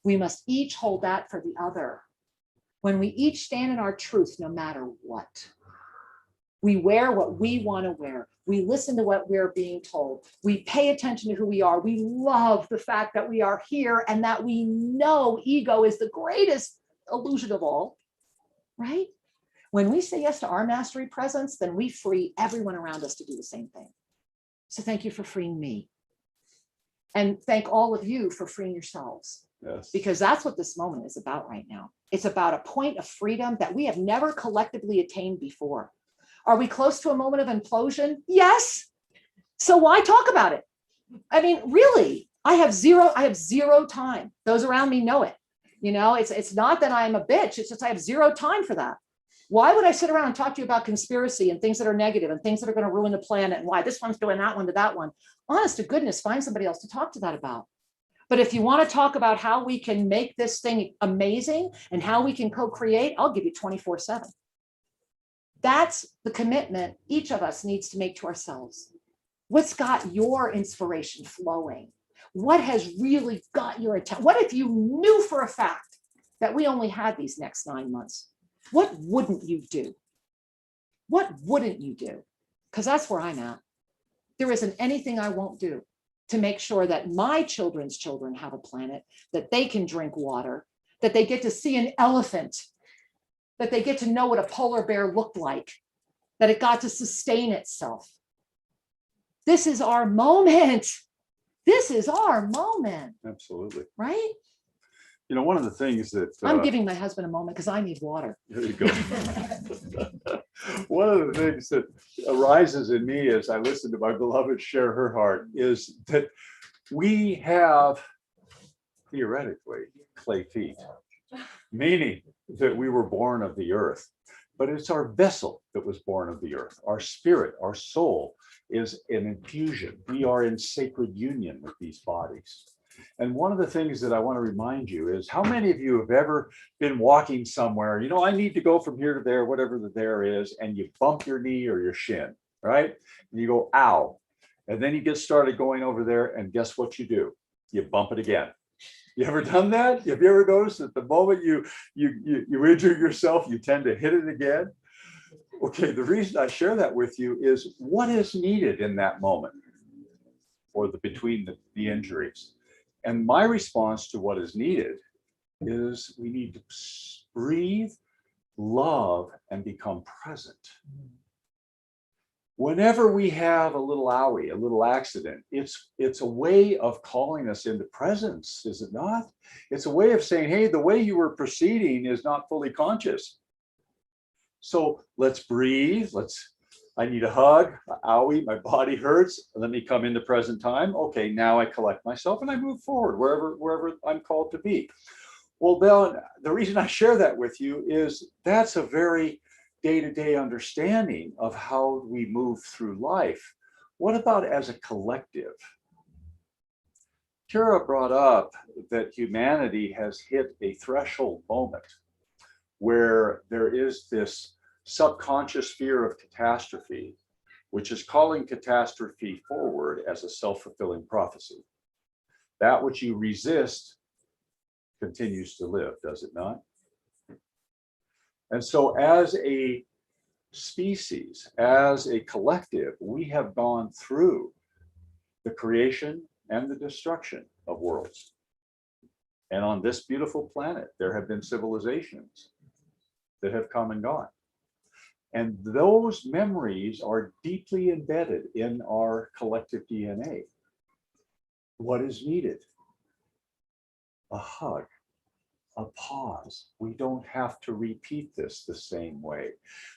Speaker 1: We must each hold that for the other. When we each stand in our truth, no matter what. We wear what we want to wear. We listen to what we're being told. We pay attention to who we are. We love the fact that we are here and that we know ego is the greatest illusion of all, right? When we say yes to our mastery presence, then we free everyone around us to do the same thing. So thank you for freeing me. And thank all of you for freeing yourselves.
Speaker 2: Yes.
Speaker 1: Because that's what this moment is about right now. It's about a point of freedom that we have never collectively attained before. Are we close to a moment of implosion? Yes. So why talk about it? I mean, really, I have zero time. Those around me know it. You know, it's not that I'm a bitch. It's just I have zero time for that. Why would I sit around and talk to you about conspiracy and things that are negative and things that are going to ruin the planet and why this one's doing that one to that one? Honest to goodness, find somebody else to talk to that about. But if you want to talk about how we can make this thing amazing and how we can co-create, I'll give you 24/7. That's the commitment each of us needs to make to ourselves. What's got your inspiration flowing? What has really got your attention? What if you knew for a fact that we only had these next 9 months? What wouldn't you do? What wouldn't you do? Because that's where I'm at. There isn't anything I won't do to make sure that my children's children have a planet, that they can drink water, that they get to see an elephant, that they get to know what a polar bear looked like, that it got to sustain itself. This is our moment. This is our moment.
Speaker 2: Absolutely.
Speaker 1: Right?
Speaker 2: You know, one of the things that
Speaker 1: I'm giving my husband a moment because I need water.
Speaker 2: there you go. One of the things that arises in me as I listen to my beloved share her heart is that we have theoretically clay feet, meaning that we were born of the earth, but it's our vessel that was born of the earth. Our spirit, our soul is an infusion. We are in sacred union with these bodies. And one of the things that I want to remind you is how many of you have ever been walking somewhere, you know, I need to go from here to there, whatever the there is, and you bump your knee or your shin, right? And you go, ow. And then you get started going over there, and guess what you do? You bump it again. You ever done that? Have you ever noticed that the moment you injure yourself, you tend to hit it again? Okay, the reason I share that with you is what is needed in that moment or between the injuries. And my response to what is needed is we need to breathe, love, and become present. Whenever we have a little owie, a little accident, it's a way of calling us into presence, is it not? It's a way of saying, hey, the way you were proceeding is not fully conscious. So let's breathe. I need a hug, owie, my body hurts. Let me come into present time. Okay, now I collect myself and I move forward wherever I'm called to be. Well, then the reason I share that with you is that's a very day-to-day understanding of how we move through life. What about as a collective? Kira brought up that humanity has hit a threshold moment where there is this subconscious fear of catastrophe, which is calling catastrophe forward as a self-fulfilling prophecy. That which you resist continues to live, does it not? And so as a species, as a collective, we have gone through the creation and the destruction of worlds. And on this beautiful planet, there have been civilizations that have come and gone. And those memories are deeply embedded in our collective DNA. What is needed? A hug, a pause. We don't have to repeat this the same way.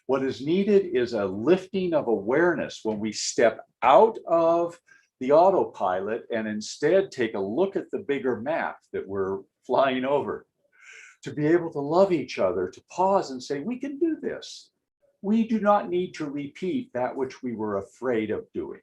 Speaker 2: What is needed is a lifting of awareness when we step out of the autopilot and instead take a look at the bigger map that we're flying over, to be able to love each other, to pause and say, we can do this. We do not need to repeat that which we were afraid of doing.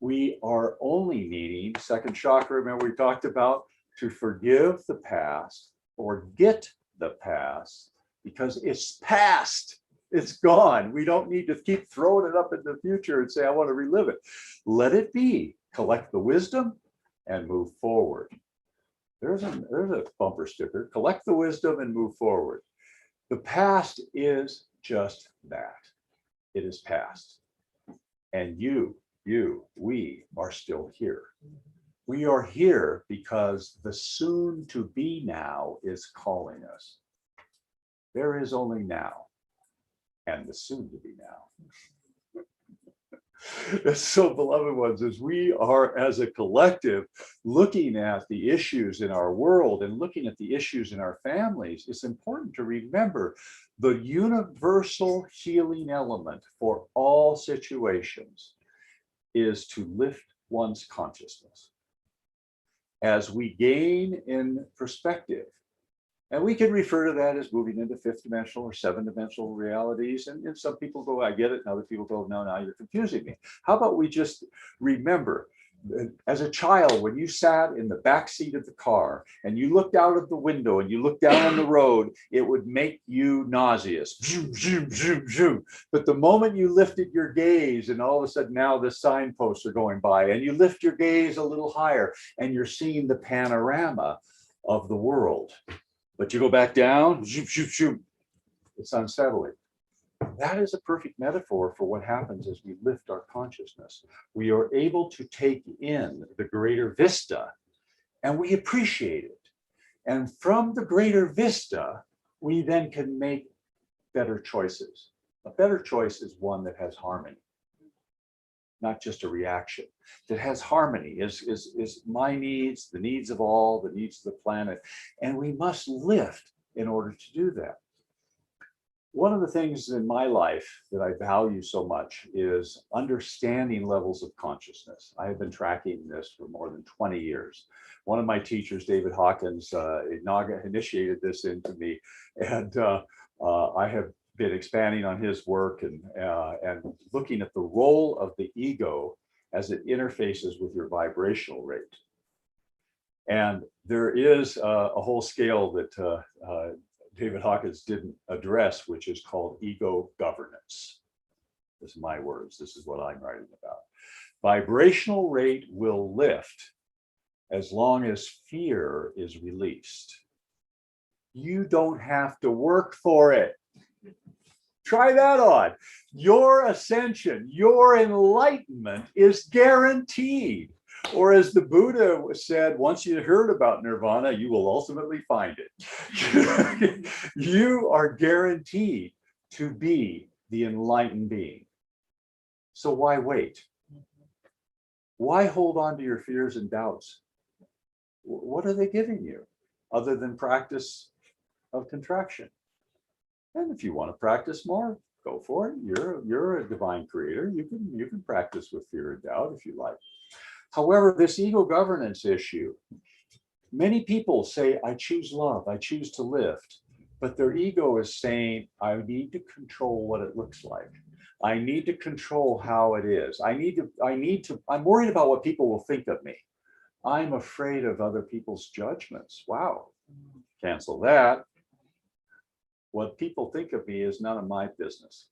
Speaker 2: We are only needing, second chakra, remember we talked about, to forgive the past, forget the past, because it's past, it's gone. We don't need to keep throwing it up in the future and say, I want to relive it. Let it be, collect the wisdom and move forward. There's a bumper sticker, collect the wisdom and move forward. The past is just that. It is past. And we are still here. We are here because the soon to be now is calling us. There is only now and the soon to be now. So, beloved ones, as we are as a collective looking at the issues in our world and looking at the issues in our families, it's important to remember the universal healing element for all situations is to lift one's consciousness. As we gain in perspective, and we can refer to that as moving into fifth dimensional or seven dimensional realities. And some people go, I get it. And other people go, no, now you're confusing me. How about we just remember, as a child, when you sat in the back seat of the car and you looked out of the window and you looked down on the road, it would make you nauseous. Zoom, zoom, zoom, zoom. But the moment you lifted your gaze and all of a sudden now the signposts are going by and you lift your gaze a little higher and you're seeing the panorama of the world. But you go back down, zoom, zoom, zoom. It's unsettling. That is a perfect metaphor for what happens as we lift our consciousness. We are able to take in the greater vista and we appreciate it. And from the greater vista, we then can make better choices. A better choice is one that has harmony, not just a reaction. That has harmony, is my needs, the needs of all, the needs of the planet. And we must lift in order to do that. One of the things in my life that I value so much is understanding levels of consciousness. I have been tracking this for more than 20 years. One of my teachers, David Hawkins, initiated this into me, and I have been expanding on his work and looking at the role of the ego as it interfaces with your vibrational rate. And there is a whole scale that David Hawkins didn't address, which is called ego governance. This is my words. This is what I'm writing about. Vibrational rate will lift as long as fear is released. You don't have to work for it. Try that on. Your ascension, your enlightenment is guaranteed. Or as the Buddha said, once you heard about nirvana, you will ultimately find it. You are guaranteed to be the enlightened being. So why wait? Why hold on to your fears and doubts? What are they giving you other than practice of contraction? And if you want to practice more, go for it. You're a divine creator. You can practice with fear and doubt if you like. However, this ego governance issue, many people say, I choose love, I choose to lift, but their ego is saying, I need to control what it looks like. I need to control how it is. I'm worried about what people will think of me. I'm afraid of other people's judgments. Wow. Cancel that. What people think of me is none of my business.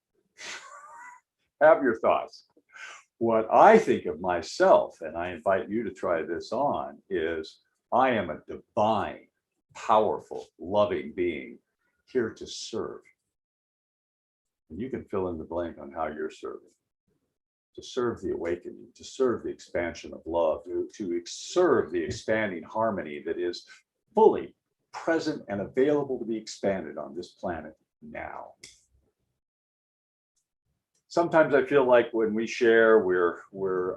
Speaker 2: Have your thoughts. What I think of myself, and I invite you to try this on, is I am a divine, powerful, loving being here to serve. And you can fill in the blank on how you're serving. To serve the awakening, to serve the expansion of love, to serve the expanding harmony that is fully present and available to be expanded on this planet now. Sometimes I feel like when we share, we're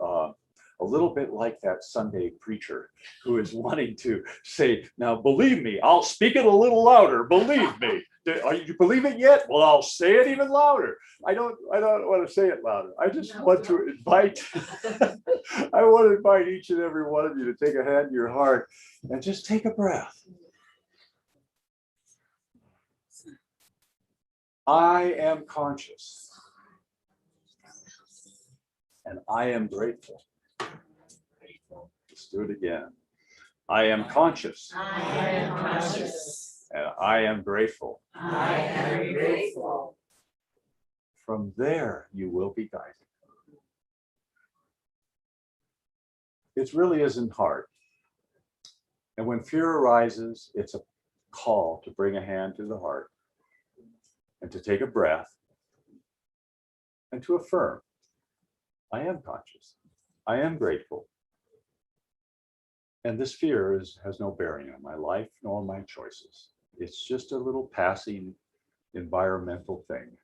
Speaker 2: a little bit like that Sunday preacher who is wanting to say, now believe me, I'll speak it a little louder, believe me. Are you believe it yet? Well, I'll say it even louder. I don't want to say it louder. I just want to invite, I want to invite each and every one of you to take a hand in your heart and just take a breath. I am conscious. And I am grateful. Let's do it again. I am conscious.
Speaker 6: I am conscious.
Speaker 2: And I am grateful.
Speaker 6: I am grateful.
Speaker 2: From there, you will be guided. It really isn't hard. And when fear arises, it's a call to bring a hand to the heart and to take a breath and to affirm, I am conscious. I am grateful. And this fear has no bearing on my life nor my choices. It's just a little passing environmental thing.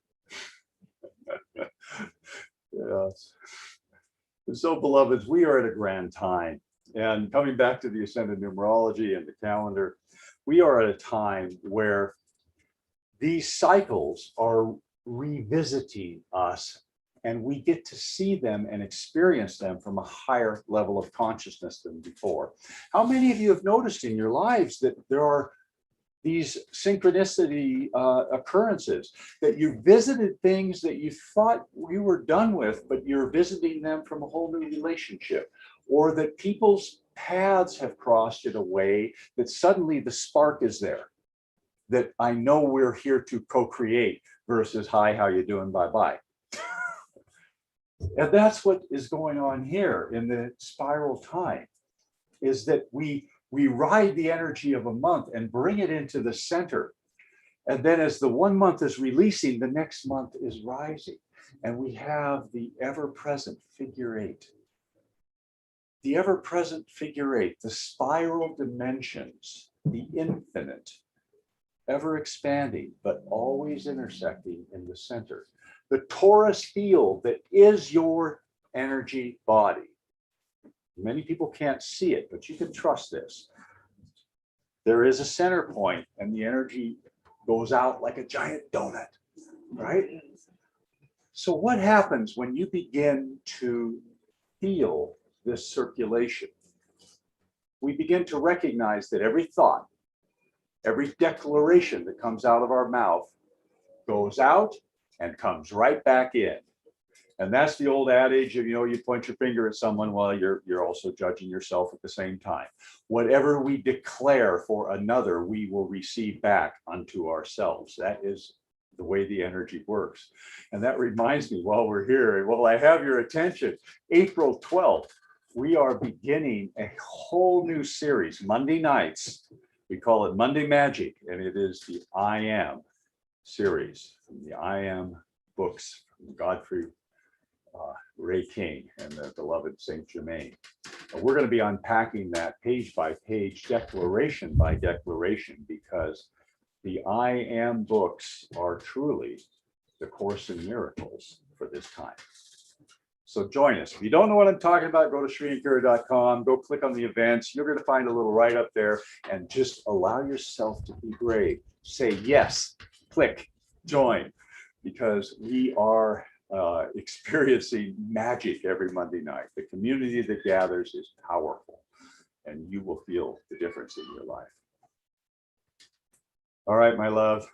Speaker 2: Yes. And so, beloveds, we are at a grand time. And coming back to the Ascended Numerology and the calendar, we are at a time where these cycles are revisiting us, and we get to see them and experience them from a higher level of consciousness than before. How many of you have noticed in your lives that there are these synchronicity occurrences, that you visited things that you thought you were done with, but you're visiting them from a whole new relationship, or that people's paths have crossed in a way that suddenly the spark is there, that I know we're here to co-create versus, hi, how you doing, bye-bye. And that's what is going on here in the spiral time, is that we ride the energy of a month and bring it into the center. And then as the 1 month is releasing, the next month is rising. And we have the ever-present figure 8. The ever-present figure 8, the spiral dimensions, the infinite, ever expanding, but always intersecting in the center. The torus field that is your energy body. Many people can't see it, but you can trust this. There is a center point, and the energy goes out like a giant donut, right? So what happens when you begin to feel this circulation? We begin to recognize that every thought, every declaration that comes out of our mouth goes out and comes right back in. And that's the old adage of, you point your finger at someone while you're also judging yourself at the same time. Whatever we declare for another, we will receive back unto ourselves. That is the way the energy works. And that reminds me, while we're here, while I have your attention, April 12th, we are beginning a whole new series, Monday nights. We call it Monday Magic, and it is the I Am series from the I Am books from Godfrey Ray King and the beloved Saint Germain. And we're going to be unpacking that page by page, declaration by declaration, because the I Am books are truly the Course in Miracles for this time. So join us. If you don't know what I'm talking about, go to sriankara.com, go click on the events. You're going to find a little right up there, and just allow yourself to be brave. Say yes, click, join, because we are experiencing magic every Monday night. The community that gathers is powerful, and you will feel the difference in your life. All right, my love.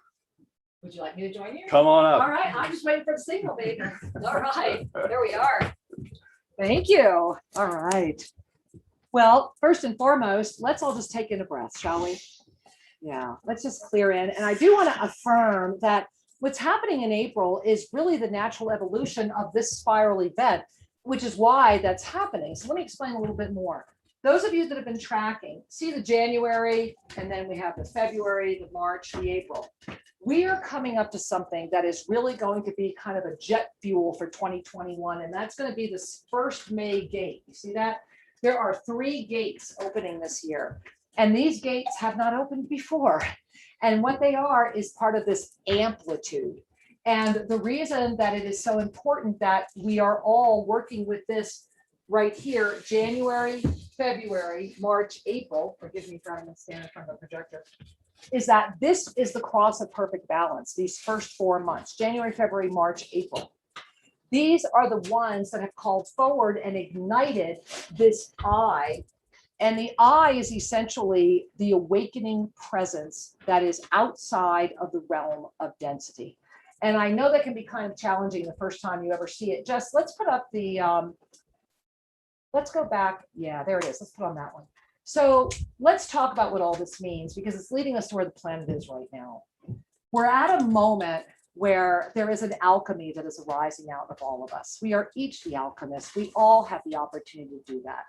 Speaker 1: Would you like me to join you?
Speaker 2: Come on
Speaker 1: All
Speaker 2: up.
Speaker 1: right, I'm just waiting for the signal, baby. All right, there we are. Thank you. All right. Well, first and foremost, let's all just take in a breath, shall we? Yeah, let's just clear in. And I do want to affirm that what's happening in April is really the natural evolution of this spiral event, which is why that's happening. So let me explain a little bit more. Those of you that have been tracking, see the January, and then we have the February, the March, the April. We are coming up to something that is really going to be kind of a jet fuel for 2021, and that's going to be this first May gate. You see that? There are 3 gates opening this year, and these gates have not opened before. And what they are is part of this amplitude. And the reason that it is so important that we are all working with this right here, January, February, March, April, forgive me for having to stand in front of a projector, is that this is the cross of perfect balance, these first 4 months, January, February, March, April. These are the ones that have called forward and ignited this I. And the I is essentially the awakening presence that is outside of the realm of density. And I know that can be kind of challenging the first time you ever see it. Just let's put up the, let's go back. Yeah, there it is. Let's put on that one. So let's talk about what all this means, because it's leading us to where the planet is right now. We're at a moment where there is an alchemy that is arising out of all of us. We are each the alchemist. We all have the opportunity to do that.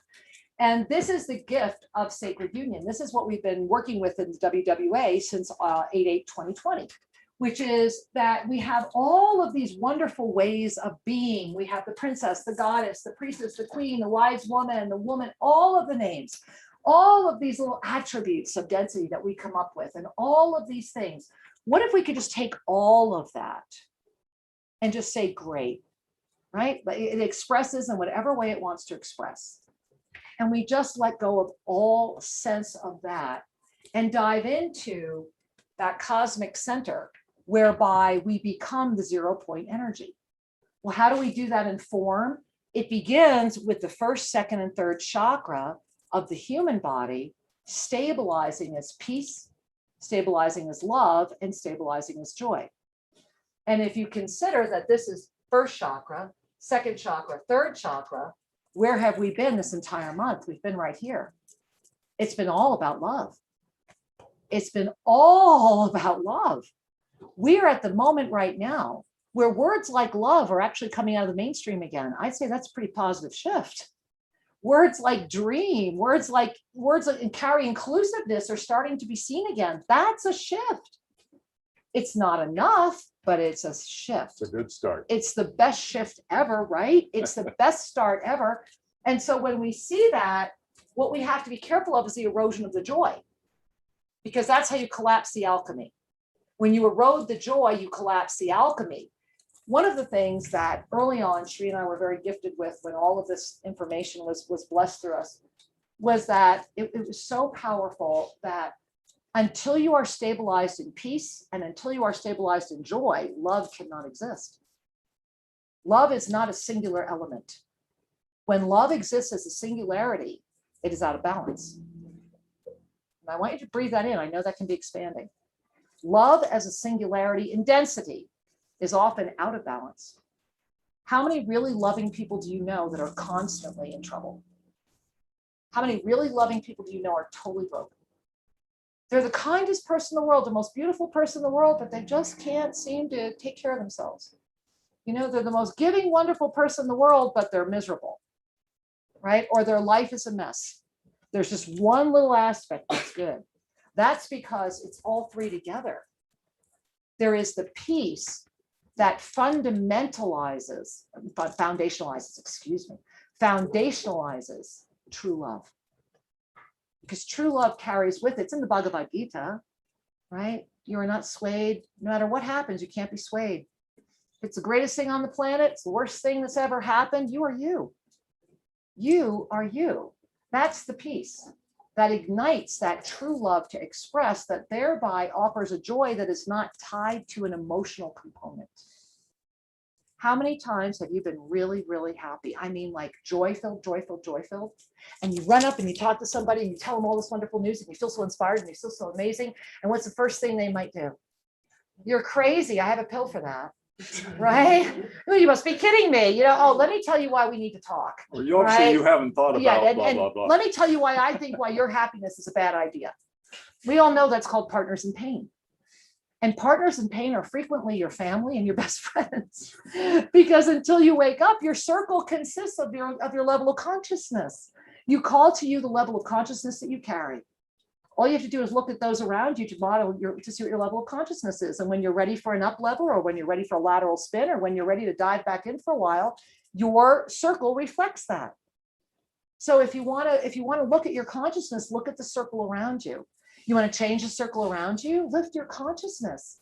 Speaker 1: And this is the gift of sacred union. This is what we've been working with in the WWA since 8/8/2020, which is that we have all of these wonderful ways of being. We have the princess, the goddess, the priestess, the queen, the wise woman, the woman, all of the names, all of these little attributes of density that we come up with, and all of these things. What if we could just take all of that and just say, great, right? But it expresses in whatever way it wants to express. And we just let go of all sense of that and dive into that cosmic center whereby we become the 0 point energy. Well, how do we do that in form? It begins with the first, second, and third chakra of the human body, stabilizing as peace, stabilizing as love, and stabilizing as joy. And if you consider that this is first chakra, second chakra, third chakra, where have we been this entire month? We've been right here. It's been all about love. It's been all about love. We're at the moment right now where words like love are actually coming out of the mainstream again. I'd say that's a pretty positive shift. Words like dream, words like carry inclusiveness are starting to be seen again. That's a shift. It's not enough, but it's a shift.
Speaker 2: It's a good start.
Speaker 1: It's the best shift ever, right? It's the best start ever. And so when we see that, what we have to be careful of is the erosion of the joy, because that's how you collapse the alchemy. When you erode the joy, you collapse the alchemy. One of the things that early on, Sri and I were very gifted with when all of this information was blessed through us, was that it was so powerful that until you are stabilized in peace and until you are stabilized in joy, love cannot exist. Love is not a singular element. When love exists as a singularity, it is out of balance. And I want you to breathe that in. I know that can be expanding. Love as a singularity in density is often out of balance. How many really loving people do you know that are constantly in trouble? How many really loving people do you know are totally broken? They're the kindest person in the world, the most beautiful person in the world, but they just can't seem to take care of themselves. You know, they're the most giving, wonderful person in the world, but they're miserable, right? Or their life is a mess. There's just one little aspect that's good. That's because it's all three together. There is the peace that foundationalizes true love. Because true love carries with it, it's in the Bhagavad Gita, right? You are not swayed. No matter what happens, you can't be swayed. It's the greatest thing on the planet. It's the worst thing that's ever happened. You are you. You are you. That's the peace that ignites that true love to express, that thereby offers a joy that is not tied to an emotional component. How many times have you been really, really happy? I mean, like joy-filled, joy-filled, joy-filled. And you run up and you talk to somebody and you tell them all this wonderful news and you feel so inspired and you feel so amazing. And what's the first thing they might do? You're crazy. I have a pill for that. Right? Oh, you must be kidding me. You know, oh, let me tell you why we need to talk.
Speaker 2: Or you obviously
Speaker 1: Right?
Speaker 2: you haven't thought about
Speaker 1: Yeah,
Speaker 2: blah,
Speaker 1: and
Speaker 2: blah, blah.
Speaker 1: let me tell you why I think why your happiness is a bad idea. We all know that's called partners in pain. And partners in pain are frequently your family and your best friends. Because until you wake up, your circle consists of your level of consciousness. You call to you the level of consciousness that you carry. All you have to do is look at those around you to model to see what your level of consciousness is. And when you're ready for an up level, or when you're ready for a lateral spin, or when you're ready to dive back in for a while, your circle reflects that. So if you want to look at your consciousness, look at the circle around you. You want to change the circle around you, lift your consciousness.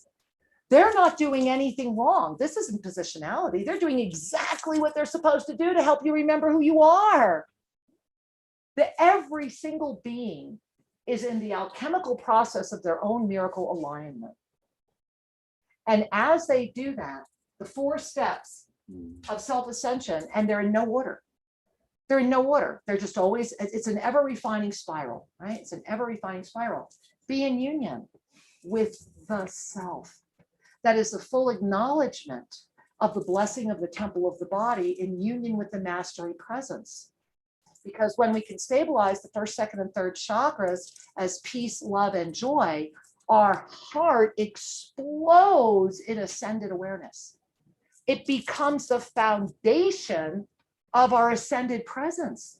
Speaker 1: They're not doing anything wrong. This isn't positionality. They're doing exactly what they're supposed to do to help you remember who you are. Every single being is in the alchemical process of their own miracle alignment. And as they do that, the 4 steps of self-ascension, and they're in no order. They're in no order. They're just always, it's an ever refining spiral, right? It's an ever refining spiral. Be in union with the self. That is the full acknowledgement of the blessing of the temple of the body in union with the mastery presence. Because when we can stabilize the 1st, 2nd, and 3rd chakras as peace, love, and joy, our heart explodes in ascended awareness. It becomes the foundation of our ascended presence.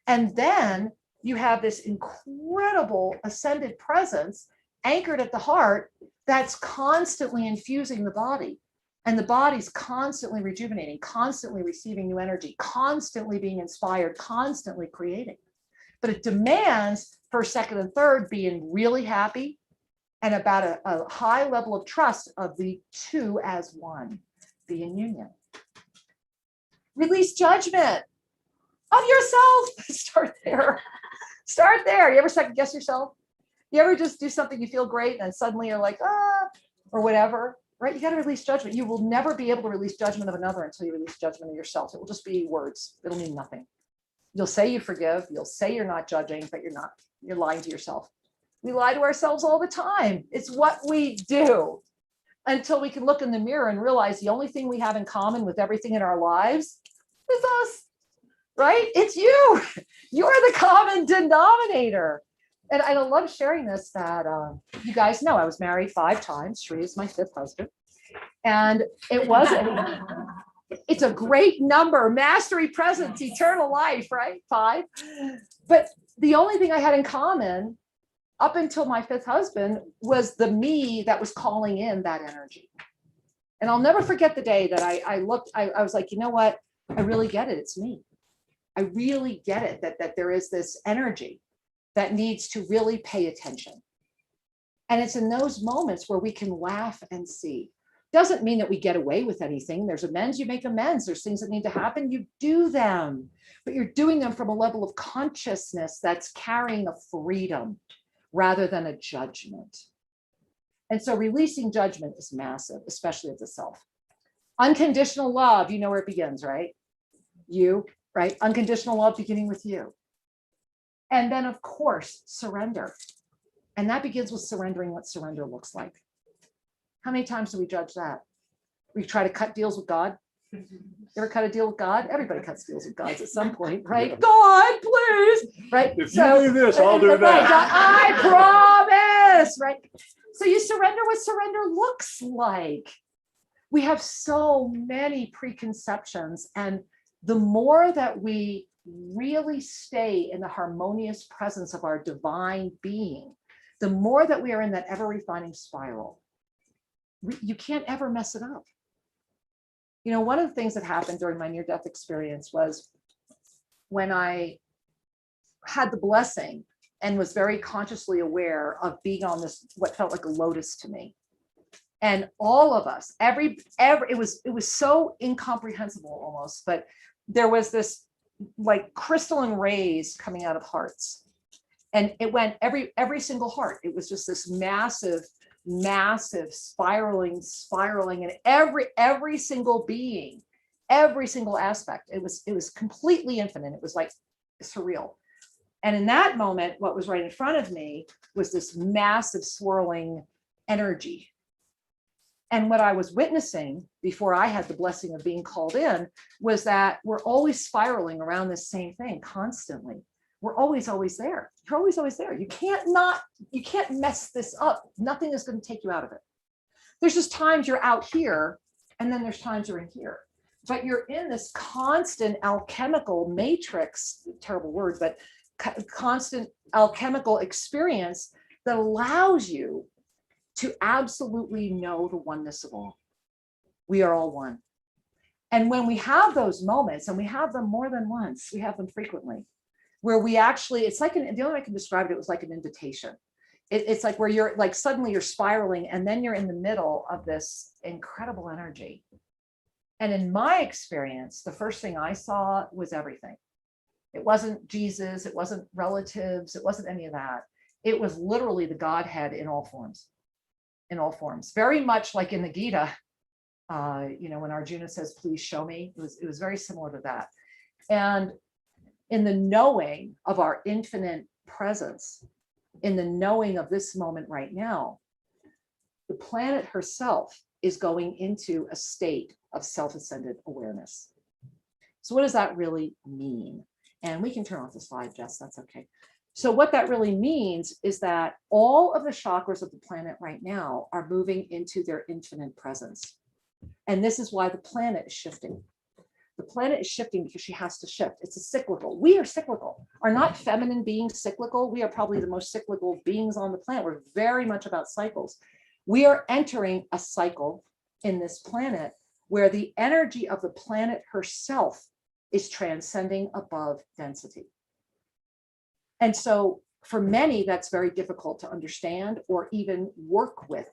Speaker 1: And then you have this incredible ascended presence anchored at the heart that's constantly infusing the body. And the body's constantly rejuvenating, constantly receiving new energy, constantly being inspired, constantly creating. But it demands 1st, 2nd, and 3rd being really happy and about a high level of trust of the 2 as 1. Be in union. Release judgment of yourself. Start there. Start there. You ever second guess yourself? You ever just do something, you feel great, and then suddenly you're like, or whatever, right? You got to release judgment. You will never be able to release judgment of another until you release judgment of yourself. It will just be words. It'll mean nothing. You'll say you forgive. You'll say you're not judging, but you're not. You're lying to yourself. We lie to ourselves all the time. It's what we do until we can look in the mirror and realize the only thing we have in common with everything in our lives is us, right? It's you. You're the common denominator. And I love sharing this that you guys know I was married 5 times. Sri is my 5th husband. And it wasn't, it's a great number, mastery, presence, eternal life, right? 5. But the only thing I had in common up until my 5th husband was the me that was calling in that energy. And I'll never forget the day that I was like, you know what? I really get it. It's me. I really get it that there is this energy that needs to really pay attention. And it's in those moments where we can laugh and see. Doesn't mean that we get away with anything. There's amends, you make amends. There's things that need to happen, you do them. But you're doing them from a level of consciousness that's carrying a freedom rather than a judgment. And so releasing judgment is massive, especially of the self. Unconditional love, you know where it begins, right? You, right? Unconditional love beginning with you. And then, of course, surrender. And that begins with surrendering what surrender looks like. How many times do we judge that? We try to cut deals with God. You ever cut a deal with God? Everybody cuts deals with God at some point, right?
Speaker 2: Yeah.
Speaker 1: God, please, right?
Speaker 2: If you do this, I'll do
Speaker 1: right,
Speaker 2: that.
Speaker 1: I promise, right? So you surrender what surrender looks like. We have so many preconceptions, and the more that we really stay in the harmonious presence of our divine being, the more that we are in that ever refining spiral. You can't ever mess it up. You know, one of the things that happened during my near-death experience was when I had the blessing and was very consciously aware of being on this, what felt like a lotus to me. And all of us, it was so incomprehensible almost, but there was this like crystalline rays coming out of hearts. And it went every single heart. It was just this massive spiraling, and every single being, every single aspect. It was completely infinite. It was like surreal. And in that moment, what was right in front of me was this massive swirling energy. And what I was witnessing before I had the blessing of being called in was that we're always spiraling around this same thing constantly. We're always there. You're always there. You can't mess this up. Nothing is going to take you out of it. There's just times you're out here, and then there's times you're in here. But you're in this constant alchemical matrix, terrible word, but constant alchemical experience that allows you to absolutely know the oneness of all. We are all one. And when we have those moments, and we have them more than once, we have them frequently, where we actually, it's like, the only way I can describe it was like an invitation. It's like where you're like, suddenly you're spiraling, and then you're in the middle of this incredible energy. And in my experience, the first thing I saw was everything. It wasn't Jesus, it wasn't relatives, it wasn't any of that. It was literally the Godhead in all forms. In all forms, very much like in the Gita, when Arjuna says, please show me, it was very similar to that. And in the knowing of our infinite presence, in the knowing of this moment right now, the planet herself is going into a state of self-ascended awareness. So what does that really mean? And we can turn off the slide, Jess, that's okay. So what that really means is that all of the chakras of the planet right now are moving into their infinite presence. And this is why the planet is shifting. The planet is shifting because she has to shift. It's a cyclical. We are cyclical. Are not feminine beings cyclical? We are probably the most cyclical beings on the planet. We're very much about cycles. We are entering a cycle in this planet where the energy of the planet herself is transcending above density. And so for many, that's very difficult to understand or even work with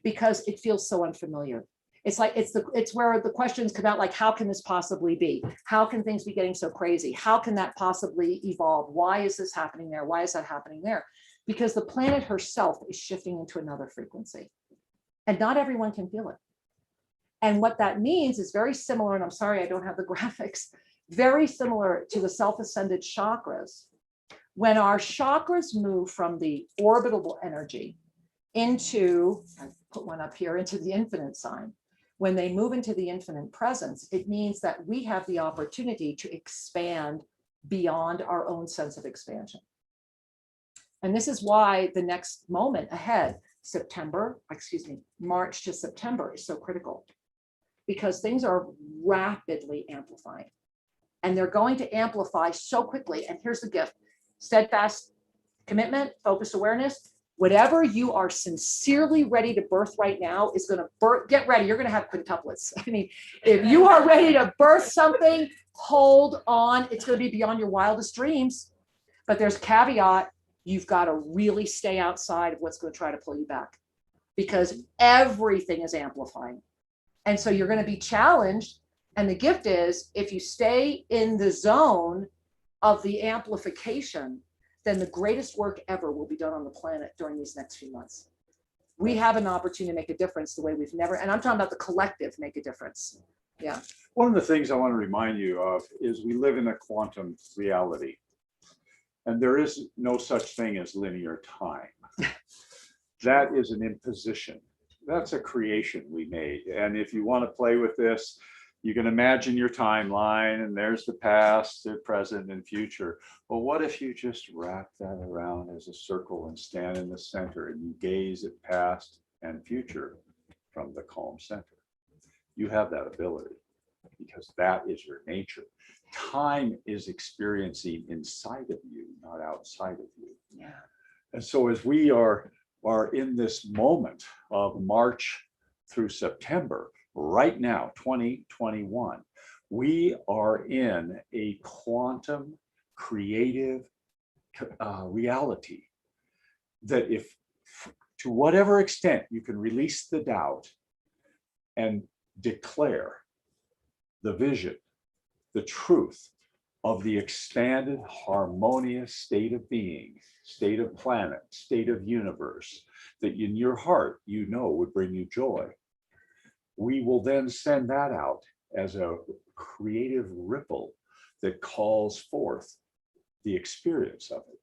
Speaker 1: because it feels so unfamiliar. It's like, it's where the questions come out, like, how can this possibly be? How can things be getting so crazy? How can that possibly evolve? Why is this happening there? Why is that happening there? Because the planet herself is shifting into another frequency and not everyone can feel it. And what that means is very similar, and I'm sorry, I don't have the graphics, very similar to the self-ascended chakras. When our chakras move from the orbital energy into, I put one up here, into the infinite sign, when they move into the infinite presence, it means that we have the opportunity to expand beyond our own sense of expansion. And this is why the next moment ahead, March to September is so critical, because things are rapidly amplifying and they're going to amplify so quickly. And here's the gift: steadfast commitment, focused awareness. Whatever you are sincerely ready to birth right now is going to birth. Get ready. You're going to have quintuplets. I mean, if you are ready to birth something, hold on. It's going to be beyond your wildest dreams. But there's a caveat. You've got to really stay outside of what's going to try to pull you back, because everything is amplifying. And so you're going to be challenged. And the gift is, if you stay in the zone of the amplification, then the greatest work ever will be done on the planet during these next few months. We have an opportunity to make a difference the way we've never, and I'm talking about the collective, make a difference. Yeah.
Speaker 2: One of the things I want to remind you of is we live in a quantum reality, and there is no such thing as linear time. That is an imposition. That's a creation we made. And if you want to play with this, you can imagine your timeline, and there's the past, the present, and future. Well, what if you just wrap that around as a circle and stand in the center and you gaze at past and future from the calm center? You have that ability because that is your nature. Time is experiencing inside of you, not outside of you.
Speaker 1: Yeah.
Speaker 2: And so as we are in this moment of March through September, right now, 2021, we are in a quantum creative reality that, if to whatever extent you can release the doubt and declare the vision, the truth of the expanded harmonious state of being, state of planet, state of universe, that in your heart you know would bring you joy, we will then send that out as a creative ripple that calls forth the experience of it,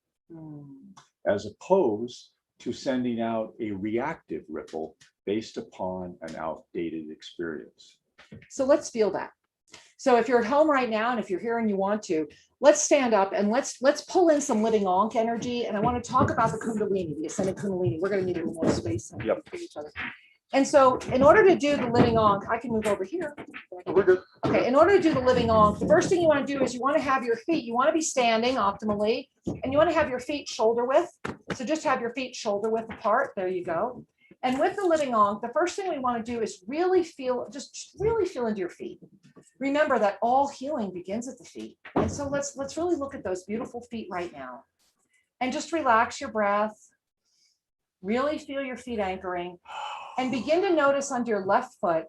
Speaker 2: as opposed to sending out a reactive ripple based upon an outdated experience.
Speaker 1: So let's feel that. So if you're at home right now, and if you're here and you want to, let's stand up and let's pull in some living Ankh energy. And I want to talk about the Kundalini, the ascended Kundalini. We're going to need a little more space for each other. And so in order to do the living Ankh, I can move over here.
Speaker 2: We're good.
Speaker 1: Okay, in order to do the living Ankh, the first thing you want to do is you want to have your feet, you want to be standing optimally, and you want to have your feet shoulder width. So just have your feet shoulder width apart. There you go. And with the living Ankh, the first thing we want to do is really feel, just really feel into your feet. Remember that all healing begins at the feet. And so let's really look at those beautiful feet right now. And just relax your breath. Really feel your feet anchoring. And begin to notice under your left foot,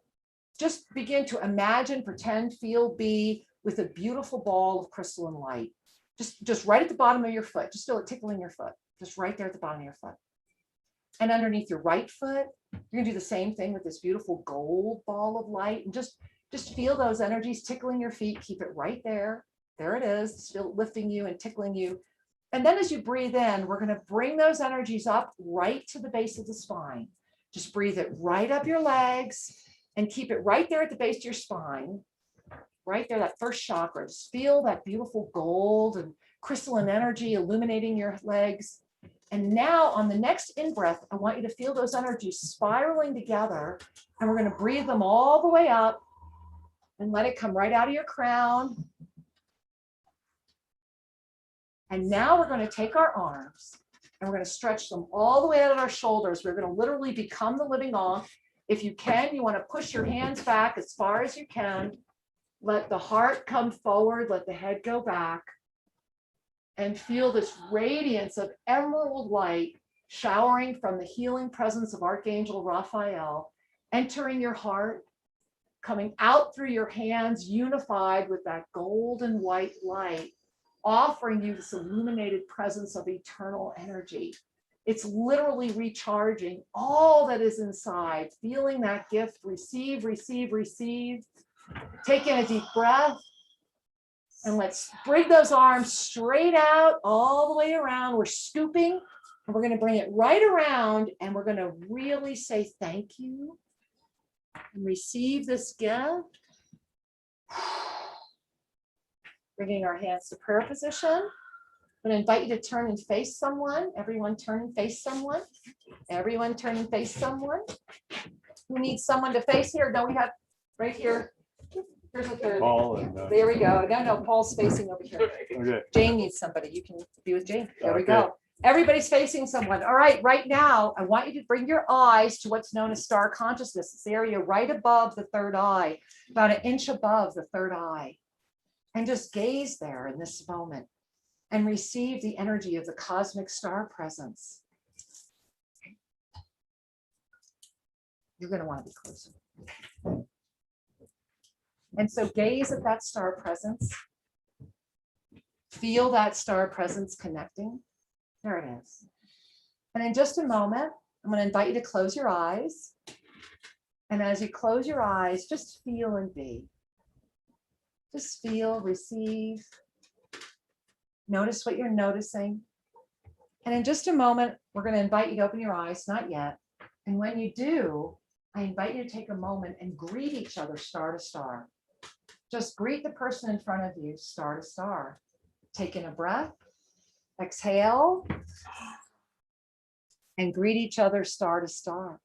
Speaker 1: just begin to imagine, pretend, feel, be with a beautiful ball of crystalline light. Just right at the bottom of your foot. Just feel it tickling your foot. Just right there at the bottom of your foot. And underneath your right foot, you're gonna do the same thing with this beautiful gold ball of light. And just feel those energies tickling your feet. Keep it right there. There it is. Just feel it lifting you and tickling you. And then as you breathe in, we're gonna bring those energies up right to the base of the spine. Just breathe it right up your legs and keep it right there at the base of your spine. Right there, that first chakra. Just feel that beautiful gold and crystalline energy illuminating your legs. And now on the next in-breath, I want you to feel those energies spiraling together. And we're going to breathe them all the way up and let it come right out of your crown. And now we're going to take our arms and we're going to stretch them all the way out of our shoulders. We're going to literally become the living Ankh. If you can, you want to push your hands back as far as you can. Let the heart come forward. Let the head go back. And feel this radiance of emerald light showering from the healing presence of Archangel Raphael, entering your heart, coming out through your hands, unified with that golden white light, offering you this illuminated presence of eternal energy. It's literally recharging all that is inside, feeling that gift, receive, receive, receive. Take in a deep breath. And let's bring those arms straight out all the way around. We're scooping and we're going to bring it right around and we're going to really say thank you and receive this gift. Bringing our hands to prayer position. I'm going to invite you to turn and face someone. Everyone turn and face someone. Everyone turn and face someone. Who needs someone to face here? No, we have right here. Here's a third.
Speaker 2: Paul and,
Speaker 1: There we go. No, Paul's facing over here.
Speaker 2: okay.
Speaker 1: Jane needs somebody. You can be with Jane. There we
Speaker 2: Okay.
Speaker 1: go. Everybody's facing someone. All right, right now, I want you to bring your eyes to what's known as star consciousness. This area right above the third eye, about an inch above the third eye. And just gaze there in this moment and receive the energy of the cosmic star presence. You're going to want to be closer. And so gaze at that star presence. Feel that star presence connecting. There it is. And in just a moment, I'm going to invite you to close your eyes. And as you close your eyes, just feel and be. Just feel, receive. Notice what you're noticing. And in just a moment, we're going to invite you to open your eyes, not yet. And when you do, I invite you to take a moment and greet each other star to star. Just greet the person in front of you, star to star. Take in a breath, exhale, and greet each other star to star.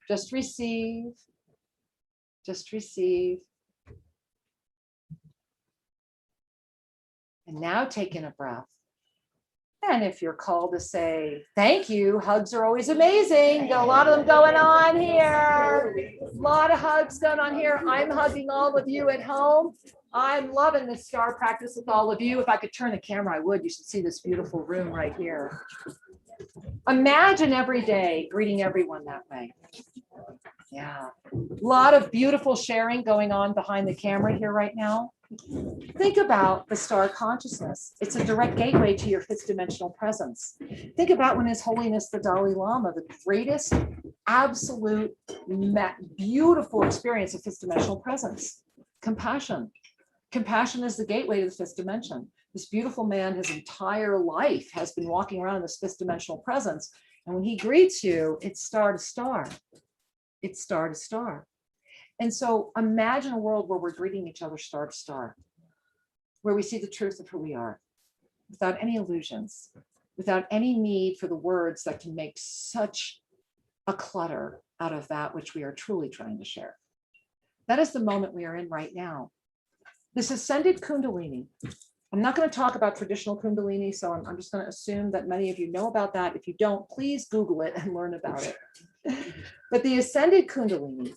Speaker 1: Just receive, just receive. And now take in a breath. And if you're called to say thank you, hugs are always amazing. Got a lot of them going on here. A lot of hugs going on here. I'm hugging all of you at home. I'm loving this star practice with all of you. If I could turn the camera, I would. You should see this beautiful room right here. Imagine every day greeting everyone that way. Yeah. A lot of beautiful sharing going on behind the camera here right now. Think about the star consciousness. It's a direct gateway to your fifth dimensional presence. Think about when His Holiness the Dalai Lama, the greatest, absolute, beautiful experience of fifth dimensional presence. Compassion. Compassion is the gateway to the fifth dimension. This beautiful man, his entire life has been walking around in this fifth dimensional presence. And when he greets you, it's star to star. It's star to star. And so imagine a world where we're greeting each other star to star, where we see the truth of who we are, without any illusions, without any need for the words that can make such a clutter out of that which we are truly trying to share. That is the moment we are in right now. This ascended Kundalini. I'm not going to talk about traditional Kundalini, so I'm just going to assume that many of you know about that. If you don't, please Google it and learn about it. But the ascended Kundalini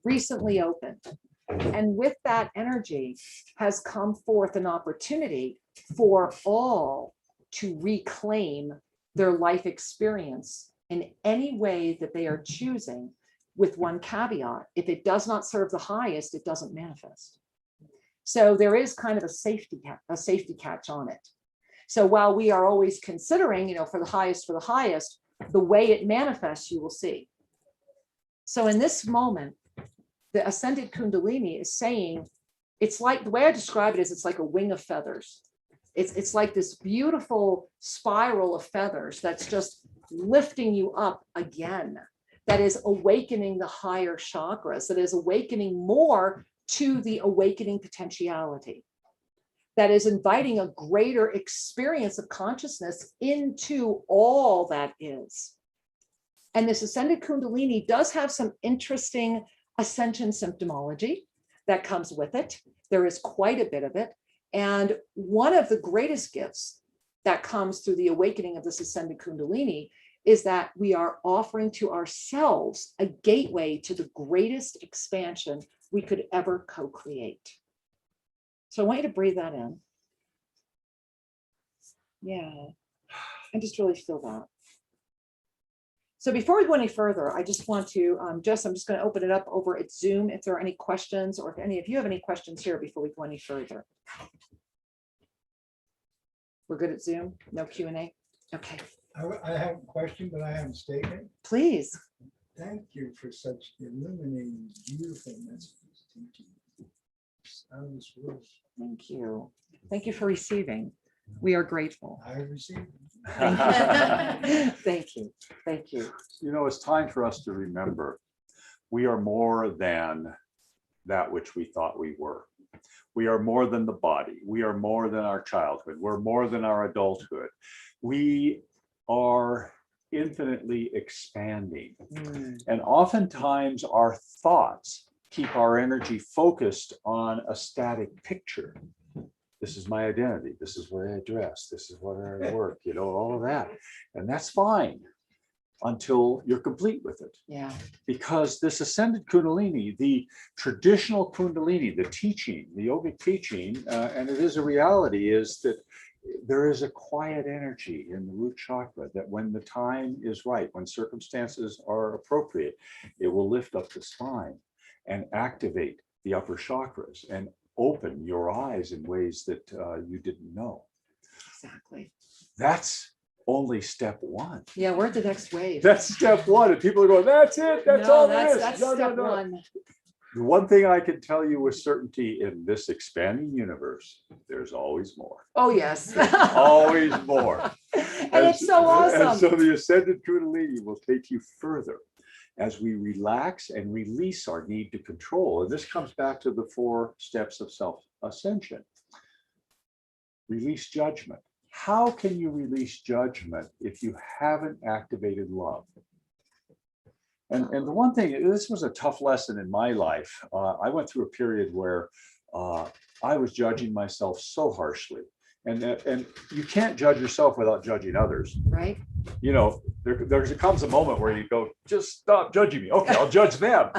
Speaker 1: recently opened. And with that energy has come forth an opportunity for all to reclaim their life experience in any way that they are choosing, with one caveat: if it does not serve the highest, it doesn't manifest. So there is kind of a safety catch on it. So while we are always considering, for the highest, the way it manifests, you will see. So in this moment, the ascended Kundalini is saying, it's like, the way I describe it is, it's like a wing of feathers. It's like this beautiful spiral of feathers that's just lifting you up again, that is awakening the higher chakras, that is awakening more to the awakening potentiality, that is inviting a greater experience of consciousness into all that is. And this ascended Kundalini does have some interesting Ascension Symptomology that comes with it. There is quite a bit of it. And one of the greatest gifts that comes through the awakening of this ascended Kundalini is that we are offering to ourselves a gateway to the greatest expansion we could ever co-create. So I want you to breathe that in. Yeah, and just really feel that. So before we go any further, I just want to, I'm just going to open it up over at Zoom if there are any questions, or if any of you have any questions here before we go any further. We're good at Zoom? No Q&A? Okay.
Speaker 7: I have a question, but I have a statement.
Speaker 1: Please.
Speaker 7: Thank you for such illuminating, beautiful messages. Teaching. Out of this world.
Speaker 1: Thank you. Thank you for receiving. We are grateful.
Speaker 7: I received.
Speaker 1: Thank you. Thank you.
Speaker 2: It's time for us to remember we are more than that which we thought we were. We are more than the body. We are more than our childhood. We're more than our adulthood. We are infinitely expanding. And oftentimes our thoughts keep our energy focused on a static picture. This is my identity. This is where I dress. This is where I work, all of that. And that's fine until you're complete with it.
Speaker 1: Yeah.
Speaker 2: Because this ascended Kundalini, the traditional Kundalini, the teaching, the yogic teaching, and it is a reality, is that there is a quiet energy in the root chakra that when the time is right, when circumstances are appropriate, it will lift up the spine and activate the upper chakras and open your eyes in ways that you didn't know.
Speaker 1: Exactly.
Speaker 2: That's only step one.
Speaker 1: Yeah, we're at the next wave.
Speaker 2: That's step one. And people are going, that's it. That's all there is.
Speaker 1: That's
Speaker 2: No,
Speaker 1: step
Speaker 2: no, no.
Speaker 1: one.
Speaker 2: The one thing I can tell you with certainty in this expanding universe, there's always more.
Speaker 1: Oh, yes.
Speaker 2: Always more.
Speaker 1: And it's so awesome.
Speaker 2: And so the ascended Kundalini will take you further as we relax and release our need to control. And this comes back to the 4 steps of self-ascension. Release judgment. How can you release judgment if you haven't activated love? And the one thing, this was a tough lesson in my life. I went through a period where I was judging myself so harshly. And you can't judge yourself without judging others.
Speaker 1: Right.
Speaker 2: There comes a moment where you go, just stop judging me. Okay, I'll judge them.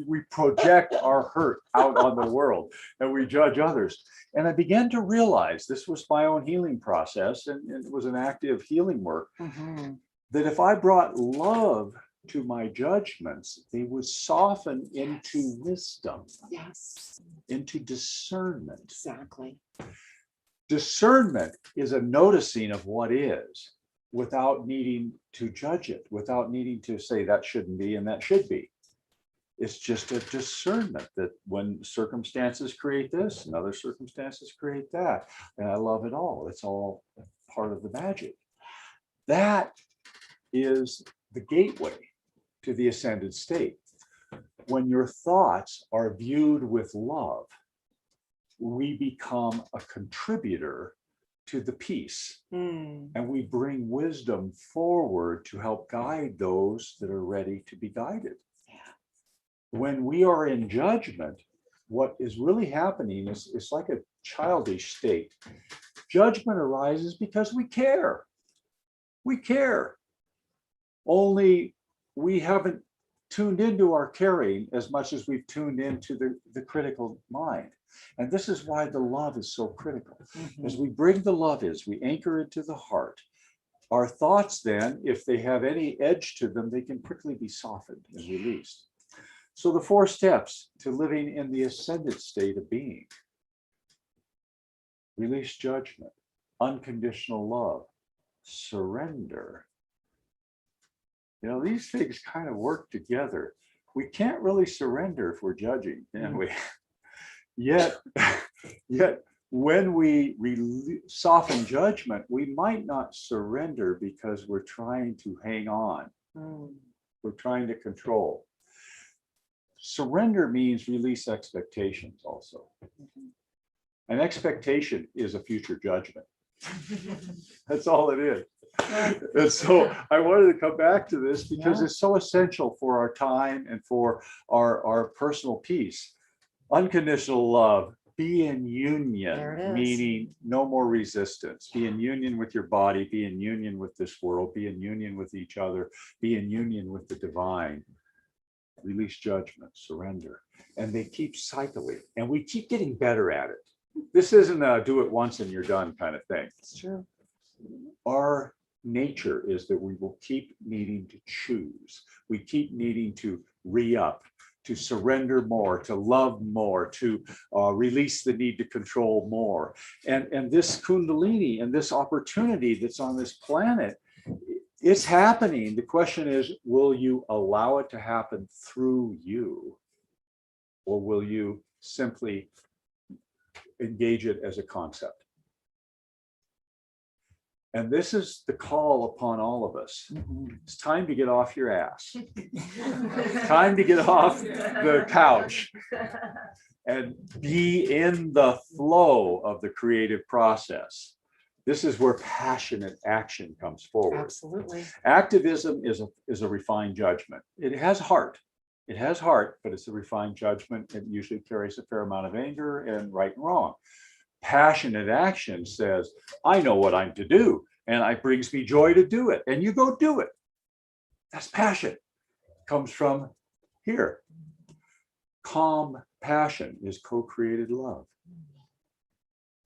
Speaker 2: We project our hurt out on the world and we judge others. And I began to realize, this was my own healing process, and it was an active healing work, that if I brought love to my judgments, they would soften into wisdom, into discernment.
Speaker 1: Exactly.
Speaker 2: Discernment is a noticing of what is without needing to judge it, without needing to say that shouldn't be and that should be. It's just a discernment that when circumstances create this and other circumstances create that, and I love it all. It's all part of the magic. That is the gateway to the ascended state. When your thoughts are viewed with love, we become a contributor to the peace, and we bring wisdom forward to help guide those that are ready to be guided. When we are in judgment, what is really happening is it's like a childish state. Judgment arises because we care. We care. Only we haven't tuned into our caring as much as we've tuned into the critical mind. And this is why the love is so critical. As we bring the love we anchor it to the heart. Our thoughts then, if they have any edge to them, they can quickly be softened and released. So the 4 steps to living in the ascended state of being: release judgment, unconditional love, surrender. You know, these things kind of work together. We can't really surrender if we're judging, can we? Yet when we soften judgment, we might not surrender because we're trying to hang on. We're trying to control. Surrender means release expectations also. An expectation is a future judgment. That's all it is. And so I wanted to come back to this because it's so essential for our time and for our personal peace. Unconditional love, be in union, meaning no more resistance. Be in union with your body, be in union with this world, be in union with each other, be in union with the divine. Release judgment, surrender. And they keep cycling, and we keep getting better at it. This isn't a do it once and you're done kind of thing.
Speaker 1: It's true.
Speaker 2: Our nature is that we will keep needing to choose. We keep needing to re-up, to surrender more, to love more, to release the need to control more. And this Kundalini and this opportunity that's on this planet, it's happening. The question is, will you allow it to happen through you? Or will you simply engage it as a concept? And this is the call upon all of us. It's time to get off your ass. Time to get off the couch and be in the flow of the creative process. This is where passionate action comes forward.
Speaker 1: Absolutely.
Speaker 2: Activism is a refined judgment. It has heart. It has heart, but it's a refined judgment. It usually carries a fair amount of anger and right and wrong. Passionate action says, I know what I'm to do, and it brings me joy to do it. And you go do it. That's passion. Comes from here. Calm passion is co-created love.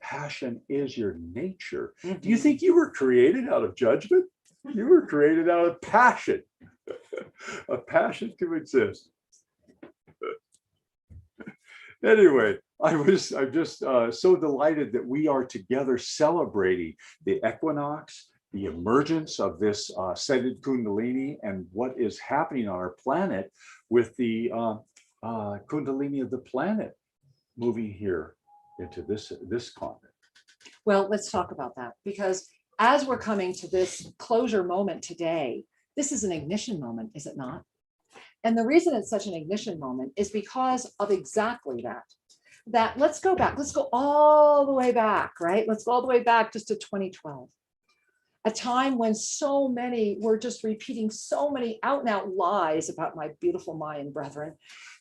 Speaker 2: Passion is your nature. Do you think you were created out of judgment? You were created out of passion. A passion to exist. Anyway, I'm just so delighted that we are together celebrating the equinox, the emergence of this ascended Kundalini, and what is happening on our planet with the Kundalini of the planet moving here into this continent.
Speaker 1: Well, let's talk about that, because as we're coming to this closure moment today, this is an ignition moment, is it not? And the reason it's such an ignition moment is because of exactly that. Let's go back. Let's go all the way back, right? Let's go all the way back just to 2012. A time when so many were just repeating so many out and out lies about my beautiful Mayan brethren.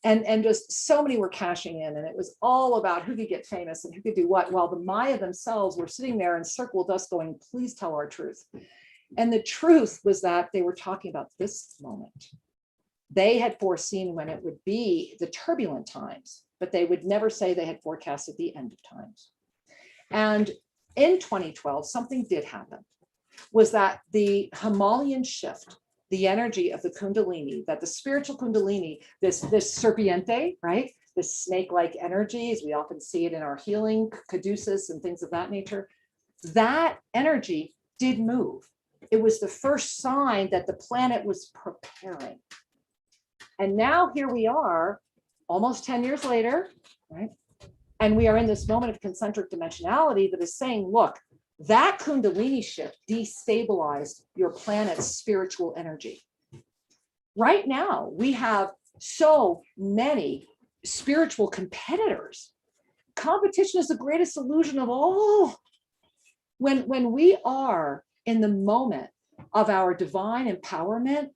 Speaker 1: And just so many were cashing in, and it was all about who could get famous and who could do what, while the Maya themselves were sitting there and circled us going, please tell our truth. And the truth was that they were talking about this moment. They had foreseen when it would be the turbulent times, but they would never say they had forecasted the end of times. And in 2012, something did happen, was that the Himalayan shift, the energy of the Kundalini, that the spiritual Kundalini, this serpiente, right? This snake-like energy, as we often see it in our healing, caduceus and things of that nature, that energy did move. It was the first sign that the planet was preparing. And now here we are, almost 10 years later, right? And we are in this moment of concentric dimensionality that is saying, look, that Kundalini shift destabilized your planet's spiritual energy. Right now, we have so many spiritual competitors. Competition is the greatest illusion of all. When we are in the moment of our divine empowerment,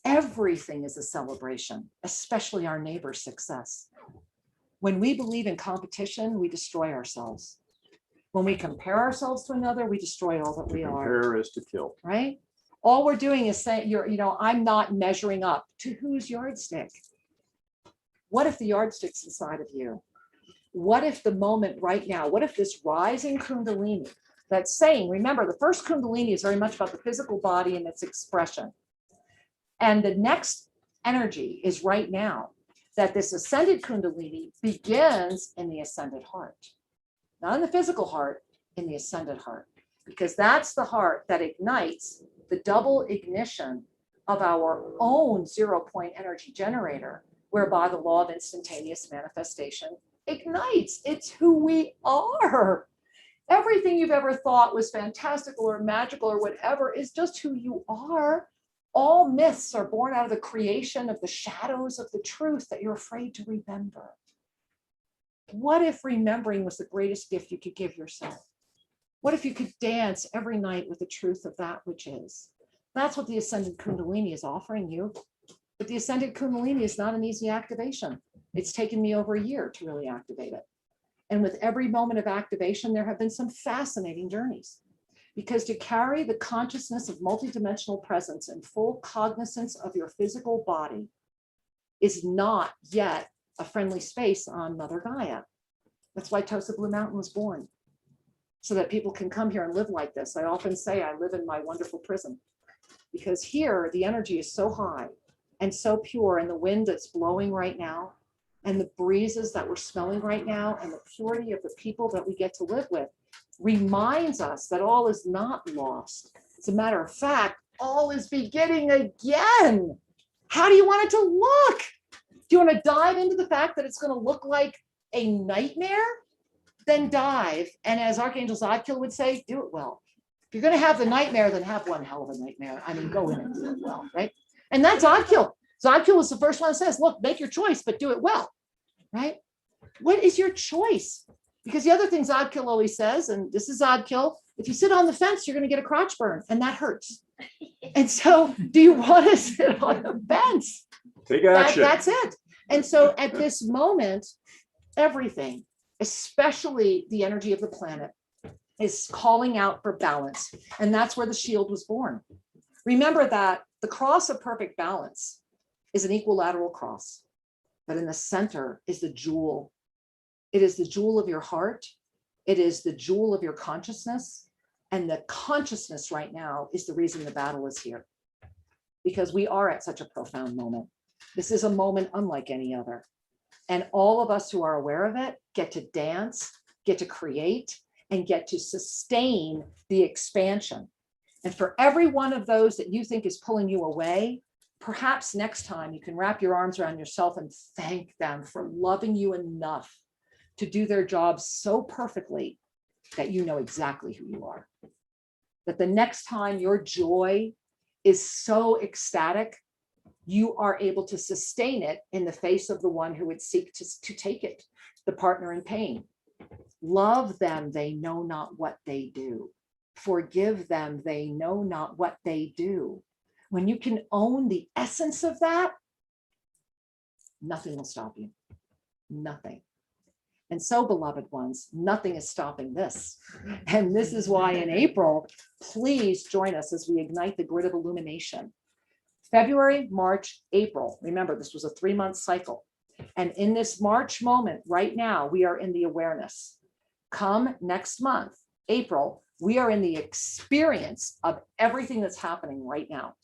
Speaker 1: everything is a celebration, especially our neighbor's success. When we believe in competition, we destroy ourselves. When we compare ourselves to another, we destroy all that we are.
Speaker 2: Compare is to kill.
Speaker 1: Right? All we're doing is saying, I'm not measuring up to whose yardstick. What if the yardstick's inside of you? What if the moment right now, what if this rising Kundalini that's saying, remember, the first Kundalini is very much about the physical body and its expression. And the next energy is right now that this ascended Kundalini begins in the ascended heart, not in the physical heart, in the ascended heart, because that's the heart that ignites the double ignition of our own 0-point energy generator, whereby the law of instantaneous manifestation ignites. It's who we are. Everything you've ever thought was fantastical or magical or whatever is just who you are. All myths are born out of the creation of the shadows of the truth that you're afraid to remember. What if remembering was the greatest gift you could give yourself? What if you could dance every night with the truth of that which is? That's what the Ascended Kundalini is offering you. But the Ascended Kundalini is not an easy activation. It's taken me over a year to really activate it. And with every moment of activation, there have been some fascinating journeys. Because to carry the consciousness of multidimensional presence and full cognizance of your physical body is not yet a friendly space on Mother Gaia. That's why Tosa Blue Mountain was born, so that people can come here and live like this. I often say I live in my wonderful prison, because here the energy is so high and so pure, and the wind that's blowing right now, and the breezes that we're smelling right now, and the purity of the people that we get to live with reminds us that all is not lost. As a matter of fact, all is beginning again. How do you want it to look? Do you want to dive into the fact that it's going to look like a nightmare? Then dive. And as Archangel Zadkiel would say, do it well. If you're going to have the nightmare, then have one hell of a nightmare. I mean, go in and do it well, right? And that's Zadkiel. Zadkiel was the first one that says, look, make your choice, but do it well, right? What is your choice? Because the other thing Zadkiel always says, and this is Zadkiel, if you sit on the fence, you're going to get a crotch burn, and that hurts. And so do you want to sit on the fence?
Speaker 2: Take action.
Speaker 1: That's it. And so at this moment, everything, especially the energy of the planet, is calling out for balance. And that's where the shield was born. Remember that the cross of perfect balance is an equilateral cross, but in the center is the jewel. It is the jewel of your heart. It is the jewel of your consciousness. And the consciousness right now is the reason the battle is here, because we are at such a profound moment. This is a moment unlike any other. And all of us who are aware of it get to dance, get to create, and get to sustain the expansion. And for every one of those that you think is pulling you away, perhaps next time you can wrap your arms around yourself and thank them for loving you enough to do their job so perfectly that you know exactly who you are. That the next time your joy is so ecstatic, you are able to sustain it in the face of the one who would seek to take it, the partner in pain. Love them, they know not what they do. Forgive them, they know not what they do. When you can own the essence of that, nothing will stop you. Nothing. And so, beloved ones, nothing is stopping this. And this is why in April, please join us as we ignite the grid of illumination. February, March, April. Remember, this was a 3-month cycle. And in this March moment, right now, we are in the awareness. Come next month, April, we are in the experience of everything that's happening right now.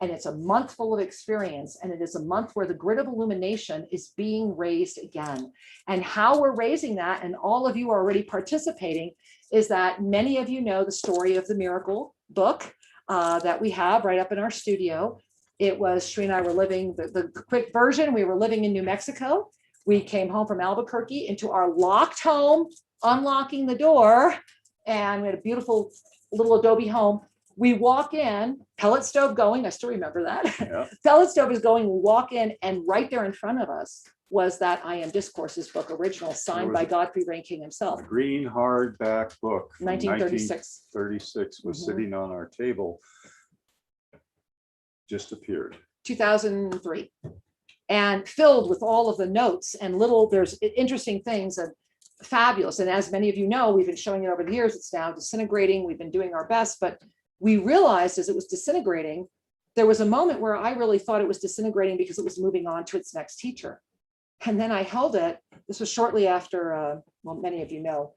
Speaker 1: And it's a month full of experience, and it is a month where the grid of illumination is being raised again. And how we're raising that, and all of you are already participating, is that many of you know the story of the miracle book that we have right up in our studio. It was Sri and I were living, the quick version, we were living in New Mexico. We came home from Albuquerque into our locked home, unlocking the door, and we had a beautiful little adobe home. We walk in, pellet stove going, I still remember that.
Speaker 2: Yeah.
Speaker 1: Pellet stove is going, we walk in, and right there in front of us was that I Am Discourses book, original, signed by Godfrey Rain King himself.
Speaker 2: A green hardback book from
Speaker 1: 1936.
Speaker 2: 1936 was
Speaker 1: Mhm.
Speaker 2: sitting on our table. Just appeared.
Speaker 1: 2003, and filled with all of the notes and little, there's interesting things and fabulous. And as many of you know, we've been showing it over the years, it's now disintegrating. We've been doing our best, but we realized as it was disintegrating, there was a moment where I really thought it was disintegrating because it was moving on to its next teacher. And then I held it. This was shortly after, well, many of you know,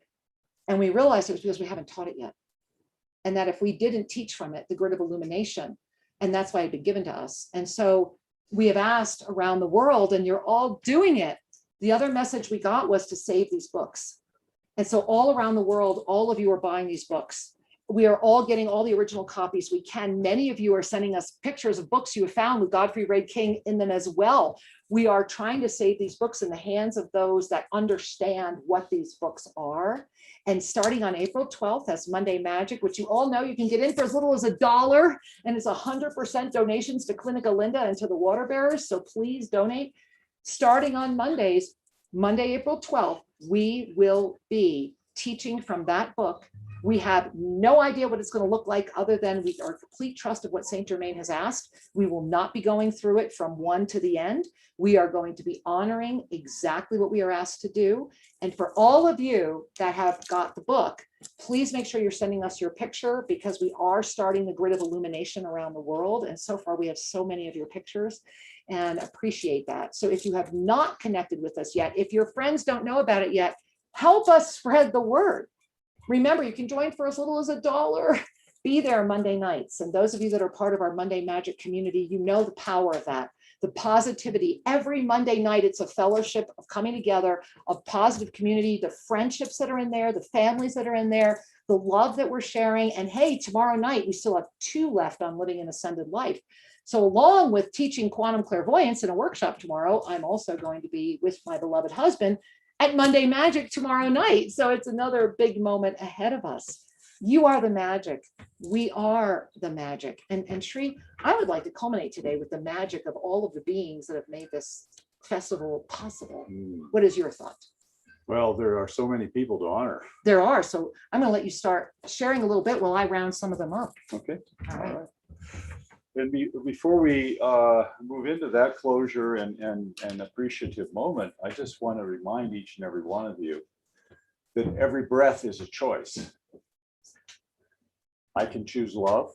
Speaker 1: and we realized it was because we haven't taught it yet. And that if we didn't teach from it, the grid of illumination, and that's why it had been given to us. And so we have asked around the world, and you're all doing it. The other message we got was to save these books. And so all around the world, all of you are buying these books. We are all getting all the original copies we can. Many of you are sending us pictures of books you have found with Godfrey Ray King in them as well. We are trying to save these books in the hands of those that understand what these books are. And starting on April 12th, that's Monday Magic, which you all know you can get in for as little as $1, and it's 100% donations to Clinica Linda and to the water bearers. So please donate. Starting on Mondays, Monday, April 12th, we will be teaching from that book. We have no idea what it's going to look like other than we are complete trust of what Saint Germain has asked. We will not be going through it from one to the end. We are going to be honoring exactly what we are asked to do. And for all of you that have got the book, please make sure you're sending us your picture, because we are starting the grid of illumination around the world. And so far we have so many of your pictures, and appreciate that. So if you have not connected with us yet, if your friends don't know about it yet, help us spread the word. Remember, you can join for as little as $1. Be there Monday nights. And those of you that are part of our Monday Magic community, you know the power of that, the positivity. Every Monday night, it's a fellowship of coming together, of positive community, the friendships that are in there, the families that are in there, the love that we're sharing. And hey, tomorrow night, we still have 2 left on Living an Ascended Life. So along with teaching quantum clairvoyance in a workshop tomorrow, I'm also going to be with my beloved husband at Monday Magic tomorrow night. So it's another big moment ahead of us. You are the magic. We are the magic. And Shri, I would like to culminate today with the magic of all of the beings that have made this festival possible. What is your thought?
Speaker 2: Well, there are so many people to honor.
Speaker 1: There are. So I'm going to let you start sharing a little bit while I round some of them up.
Speaker 2: Okay.
Speaker 1: All right.
Speaker 2: And before we move into that closure and appreciative moment, I just want to remind each and every one of you that every breath is a choice. I can choose love,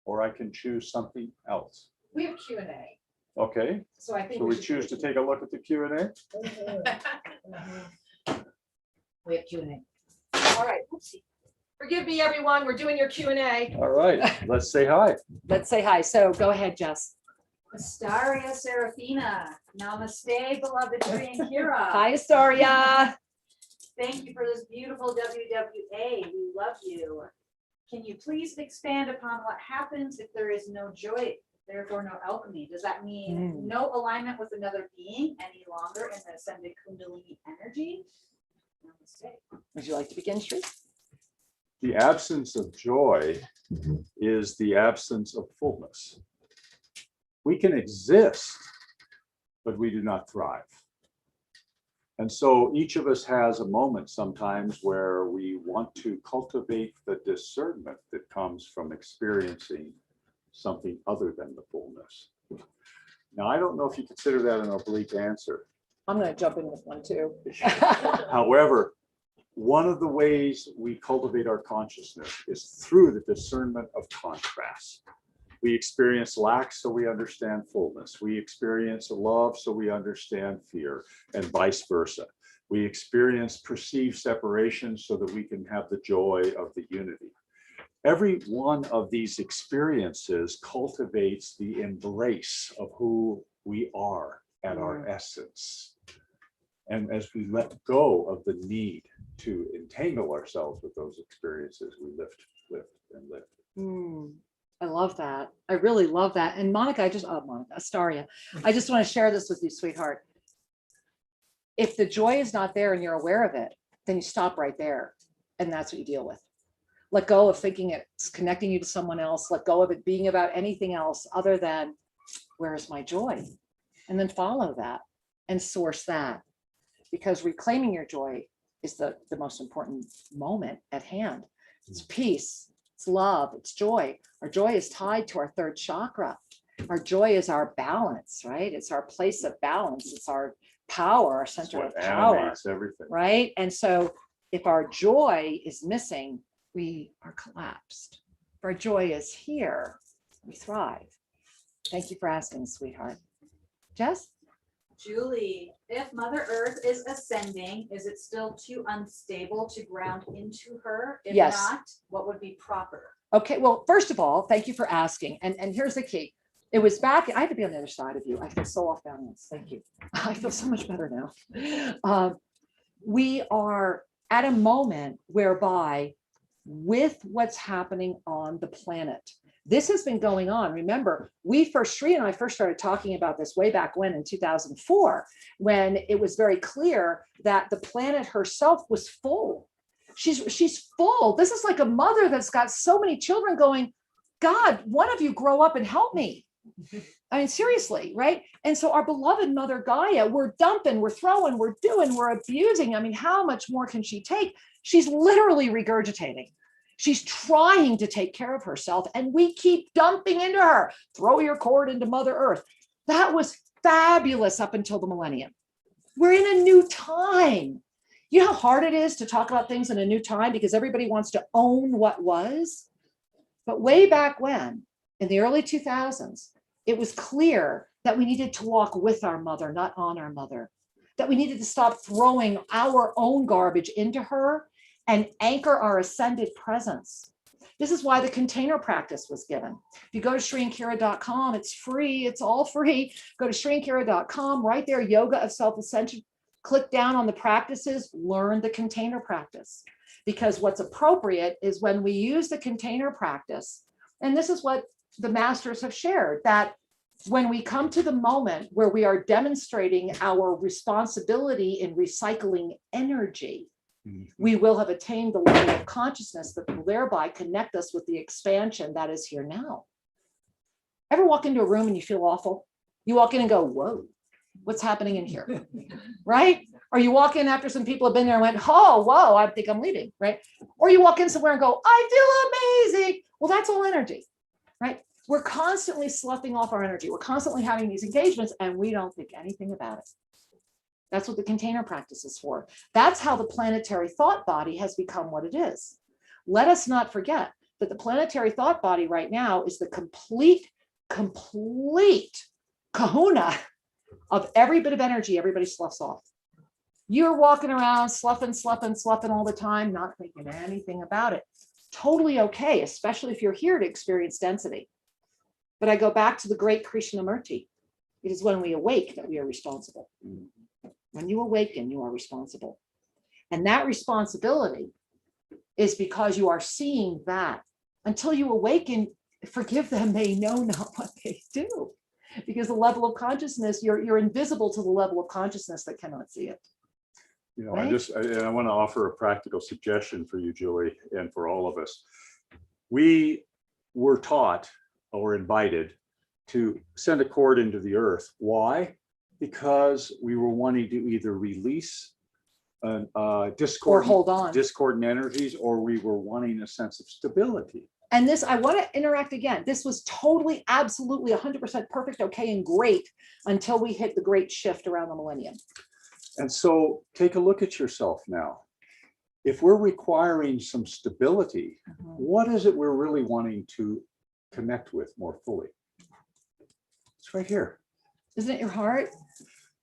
Speaker 2: or I can choose something else.
Speaker 1: We have Q&A.
Speaker 2: Okay,
Speaker 1: So I think
Speaker 2: so we choose to take a look at the Q&A.
Speaker 1: We have Q&A. All right. Oopsie. Forgive me, everyone. We're doing your Q&A.
Speaker 2: All right, let's say hi.
Speaker 1: Let's say hi. So go ahead, Jess.
Speaker 8: Astaria Serafina, namaste, beloved Shri and Kira.
Speaker 1: Hi, Astaria.
Speaker 8: Thank you for this beautiful WWA. We love you. Can you please expand upon what happens if there is no joy, therefore no alchemy? Does that mean no alignment with another being any longer in the ascended Kundalini energy? Namaste.
Speaker 1: Would you like to begin, Shri?
Speaker 2: The absence of joy is the absence of fullness. We can exist, but we do not thrive. And so each of us has a moment sometimes where we want to cultivate the discernment that comes from experiencing something other than the fullness. Now, I don't know if you consider that an oblique answer.
Speaker 1: I'm going to jump in with one too.
Speaker 2: However, one of the ways we cultivate our consciousness is through the discernment of contrast. We experience lack, so we understand fullness. We experience love, so we understand fear, and vice versa. We experience perceived separation so that we can have the joy of the unity. Every one of these experiences cultivates the embrace of who we are at our essence. And as we let go of the need to entangle ourselves with those experiences, we lift, lift, and lift.
Speaker 1: I love that. I really love that. And Monica, Monica, Astaria, I just want to share this with you, sweetheart. If the joy is not there and you're aware of it, then you stop right there. And that's what you deal with. Let go of thinking it's connecting you to someone else. Let go of it being about anything else other than, where is my joy? And then follow that and source that. Because reclaiming your joy is the most important moment at hand. It's peace, it's love, it's joy. Our joy is tied to our third chakra. Our joy is our balance, right? It's our place of balance. It's our power, our center of power,
Speaker 2: Animates everything.
Speaker 1: right? And so if our joy is missing, we are collapsed. If our joy is here, we thrive. Thank you for asking, sweetheart. Jess?
Speaker 8: Julie, if Mother Earth is ascending, is it still too unstable to ground into her? If
Speaker 1: Yes.
Speaker 8: not, what would be proper?
Speaker 1: Okay, well, first of all, thank you for asking. And here's the key. It was back, I had to be on the other side of you. I feel so off balance. Thank you. I feel so much better now. We are at a moment whereby, with what's happening on the planet, this has been going on. Remember, Sri and I first started talking about this way back when in 2004, when it was very clear that the planet herself was full. She's full. This is like a mother that's got so many children going, God, one of you grow up and help me. I mean, seriously, right? And so our beloved mother Gaia, we're dumping, we're throwing, we're doing, we're abusing. I mean, how much more can she take? She's literally regurgitating. She's trying to take care of herself, and we keep dumping into her. Throw your cord into Mother Earth. That was fabulous up until the millennium. We're in a new time. You know how hard it is to talk about things in a new time because everybody wants to own what was? But way back when, in the early 2000s, it was clear that we needed to walk with our mother, not on our mother. That we needed to stop throwing our own garbage into her and anchor our ascended presence. This is why the container practice was given. If you go to SriandKira.com, it's free, it's all free. Go to SriandKira.com, right there, Yoga of Self-Ascension. Click down on the practices, learn the container practice. Because what's appropriate is when we use the container practice, and this is what the masters have shared, that when we come to the moment where we are demonstrating our responsibility in recycling energy, we will have attained the level of consciousness that will thereby connect us with the expansion that is here now. Ever walk into a room and you feel awful? You walk in and go, whoa, what's happening in here? Right? Or you walk in after some people have been there and went, oh, whoa, I think I'm leaving, right? Or you walk in somewhere and go, I feel amazing. Well, that's all energy, right? We're constantly sloughing off our energy. We're constantly having these engagements and we don't think anything about it. That's what the container practice is for. That's how the planetary thought body has become what it is. Let us not forget that the planetary thought body right now is the complete kahuna of every bit of energy everybody sloughs off. You're walking around sloughing all the time, not thinking anything about it. Totally okay, especially if you're here to experience density. But I go back to the great Krishnamurti. It is when we awake that we are responsible. When you awaken, you are responsible. And that responsibility is because you are seeing that. Until you awaken, forgive them, they know not what they do. Because the level of consciousness, you're invisible to the level of consciousness that cannot see it.
Speaker 2: You know,
Speaker 1: Right?
Speaker 2: I want to offer a practical suggestion for you, Julie, and for all of us. We were taught or invited to send a cord into the earth. Why? Because we were wanting to either release discord,
Speaker 1: Or hold on.
Speaker 2: discordant energies, or we were wanting a sense of stability.
Speaker 1: And this, I want to interact again. This was totally, absolutely 100% perfect, okay, and great until we hit the great shift around the millennium.
Speaker 2: And so take a look at yourself now. If we're requiring some stability, what is it we're really wanting to connect with more fully? It's right here.
Speaker 1: Isn't it your heart?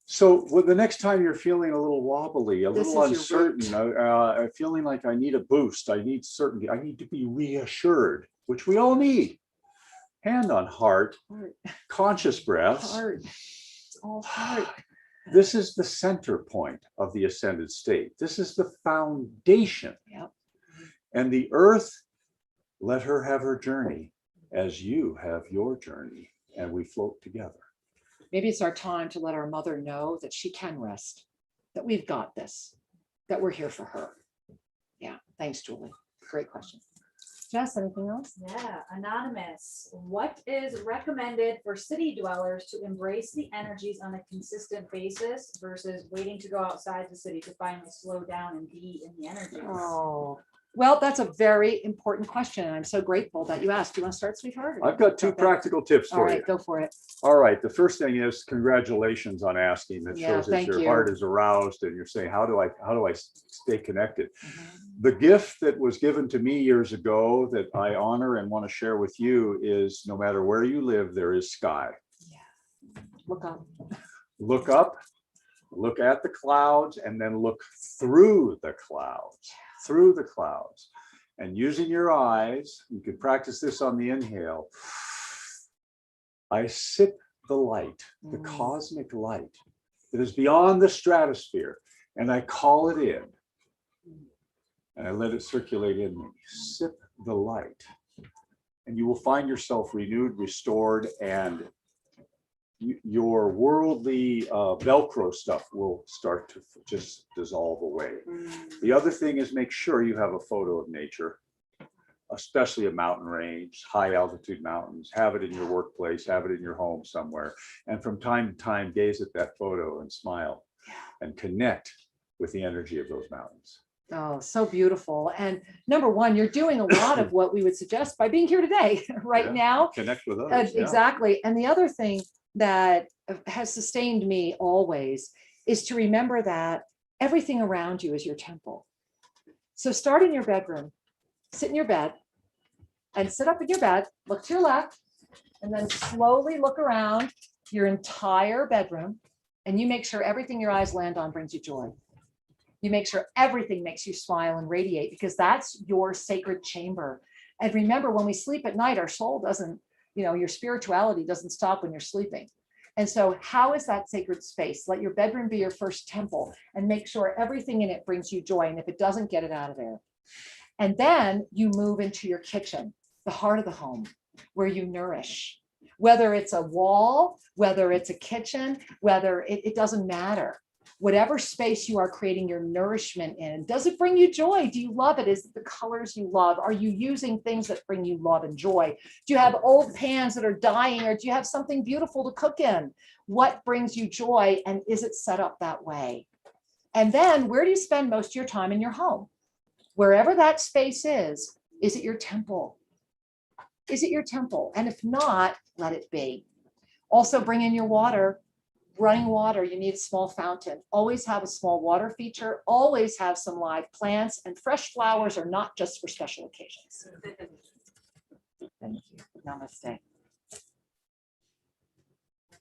Speaker 2: So the next time you're feeling a little wobbly, a
Speaker 1: This
Speaker 2: little
Speaker 1: is your root.
Speaker 2: uncertain, feeling like I need a boost, I need certainty, I need to be reassured, which we all need. Hand on heart,
Speaker 1: Heart.
Speaker 2: conscious breaths.
Speaker 1: Heart. It's all heart.
Speaker 2: This is the center point of the ascended state. This is the foundation.
Speaker 1: Yep.
Speaker 2: And the earth, let her have her journey. as you have your journey, and we float together.
Speaker 1: Maybe it's our time to let our mother know that she can rest, that we've got this, that we're here for her. Yeah, thanks, Julie. Great question. Jess, anything else?
Speaker 8: Yeah, anonymous. What is recommended for city dwellers to embrace the energies on a consistent basis versus waiting to go outside the city to finally slow down and be in the energies?
Speaker 1: Oh, well, that's a very important question. And I'm so grateful that you asked. Do you want to start, sweetheart? or-
Speaker 2: I've got two
Speaker 1: Okay.
Speaker 2: practical tips
Speaker 1: All
Speaker 2: for
Speaker 1: right,
Speaker 2: you.
Speaker 1: go for it.
Speaker 2: All right, the first thing is congratulations on asking. That
Speaker 1: Yeah,
Speaker 2: shows that
Speaker 1: thank
Speaker 2: your
Speaker 1: you.
Speaker 2: heart is aroused and you're saying, how do I stay connected?
Speaker 1: Mhm.
Speaker 2: The gift that was given to me years ago that I honor and want to share with you is no matter where you live, there is sky.
Speaker 1: Look up.
Speaker 2: Look up, look at the clouds, and then look through the clouds. And using your eyes, you could practice this on the inhale. I sip the light, the cosmic light that is beyond the stratosphere, and I call it in. And I let it circulate in me. Sip the light. And you will find yourself renewed, restored, and your worldly Velcro stuff will start to just dissolve away. The other thing is make sure you have a photo of nature, especially a mountain range, high altitude mountains. Have it in your workplace, have it in your home somewhere. And from time to time, gaze at that photo and smile and connect with the energy of those mountains.
Speaker 1: Oh, so beautiful. And number one, you're doing a lot of what we would suggest by being here today, right
Speaker 2: Yeah,
Speaker 1: now.
Speaker 2: connect with others. Yeah.
Speaker 1: Exactly. And the other thing that has sustained me always is to remember that everything around you is your temple. So start in your bedroom, sit in your bed and sit up in your bed, look to your left, and then slowly look around your entire bedroom. And you make sure everything your eyes land on brings you joy. You make sure everything makes you smile and radiate, because that's your sacred chamber. And remember, when we sleep at night, our soul doesn't, your spirituality doesn't stop when you're sleeping. And so how is that sacred space? Let your bedroom be your first temple and make sure everything in it brings you joy. And if it doesn't, get it out of there. And then you move into your kitchen, the heart of the home, where you nourish. Whether it's a wall, whether it's a kitchen, whether it doesn't matter. Whatever space you are creating your nourishment in, does it bring you joy? Do you love it? Is it the colors you love? Are you using things that bring you love and joy? Do you have old pans that are dying, or do you have something beautiful to cook in? What brings you joy, and is it set up that way? And then where do you spend most of your time in your home? Wherever that space is it your temple? Is it your temple? And if not, let it be. Also bring in your water. Running water, you need a small fountain. Always have a small water feature. Always have some live plants, and fresh flowers are not just for special occasions. Thank you. Namaste.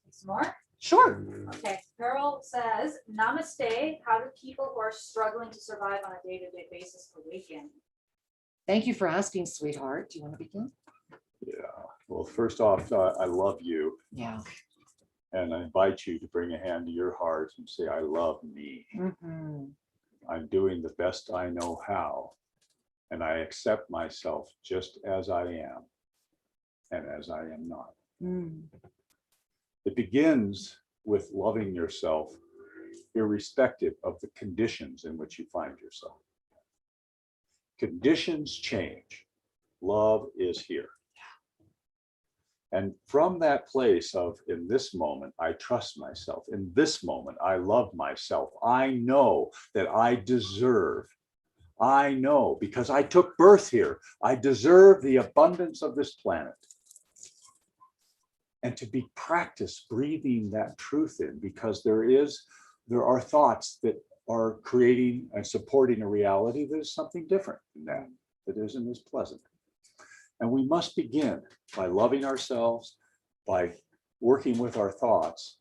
Speaker 8: Some more?
Speaker 1: Sure.
Speaker 8: Okay, Pearl says, namaste. How do people who are struggling to survive on a day-to-day basis awaken?
Speaker 1: Thank you for asking, sweetheart. Do you want to begin?
Speaker 2: Yeah. Well, first off, I love you.
Speaker 1: Yeah.
Speaker 2: And I invite you to bring a hand to your heart and say, I love me.
Speaker 1: Mm-hmm.
Speaker 2: I'm doing the best I know how. And I accept myself just as I am and as I am not. It begins with loving yourself, irrespective of the conditions in which you find yourself. Conditions change. Love is here. And from that place of, in this moment, I trust myself. In this moment, I love myself. I know that I deserve. I know, because I took birth here, I deserve the abundance of this planet. And to be practiced breathing that truth in, because there are thoughts that are creating and supporting a reality that is something different than that isn't as pleasant. And we must begin by loving ourselves, by working with our thoughts.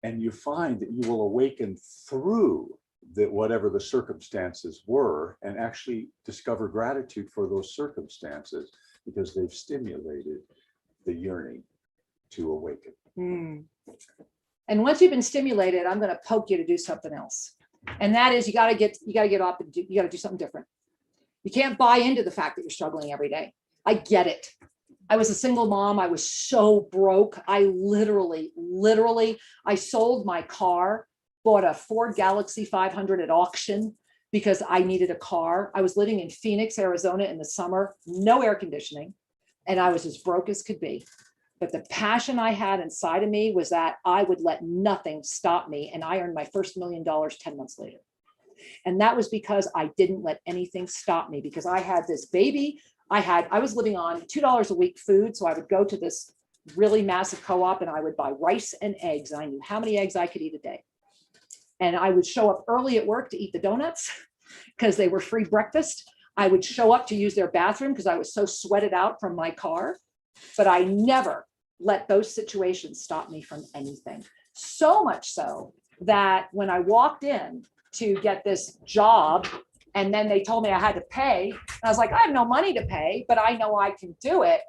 Speaker 2: And you find that you will awaken through whatever the circumstances were, and actually discover gratitude for those circumstances, because they've stimulated the yearning to awaken.
Speaker 1: And once you've been stimulated, I'm going to poke you to do something else. And that is, you got to get up and you got to do something different. You can't buy into the fact that you're struggling every day. I get it. I was a single mom. I was so broke. I literally, I sold my car, bought a Ford Galaxy 500 at auction because I needed a car. I was living in Phoenix, Arizona in the summer, no air conditioning, and I was as broke as could be. But the passion I had inside of me was that I would let nothing stop me. And I earned my first $1 million 10 months later. And that was because I didn't let anything stop me, because I had this baby. I was living on $2 a week food. So I would go to this really massive co-op and I would buy rice and eggs. And I knew how many eggs I could eat a day. And I would show up early at work to eat the donuts because they were free breakfast. I would show up to use their bathroom because I was so sweated out from my car. But I never let those situations stop me from anything. So much so that when I walked in to get this job, and then they told me I had to pay, and I was like, I have no money to pay, but I know I can do it.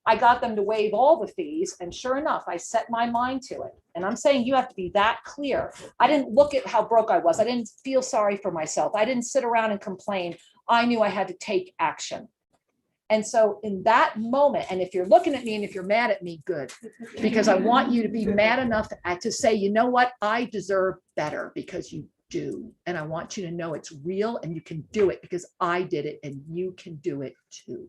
Speaker 1: I got them to waive all the fees. And sure enough, I set my mind to it. And I'm saying you have to be that clear. I didn't look at how broke I was. I didn't feel sorry for myself. I didn't sit around and complain. I knew I had to take action. And so in that moment, and if you're looking at me and if you're mad at me, good, because I want you to be mad enough to say, you know what, I deserve better, because you do. And I want you to know it's real and you can do it because I did it and you can do it too.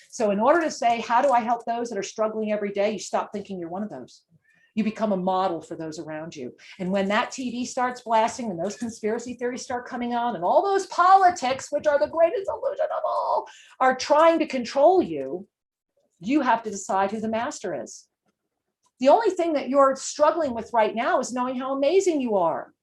Speaker 1: So in order to say, how do I help those that are struggling every day? You stop thinking you're one of those. You become a model for those around you. And when that TV starts blasting and those conspiracy theories start coming on and all those politics, which are the greatest illusion of all, are trying to control you, you have to decide who the master is. The only thing that you're struggling with right now is knowing how amazing you are.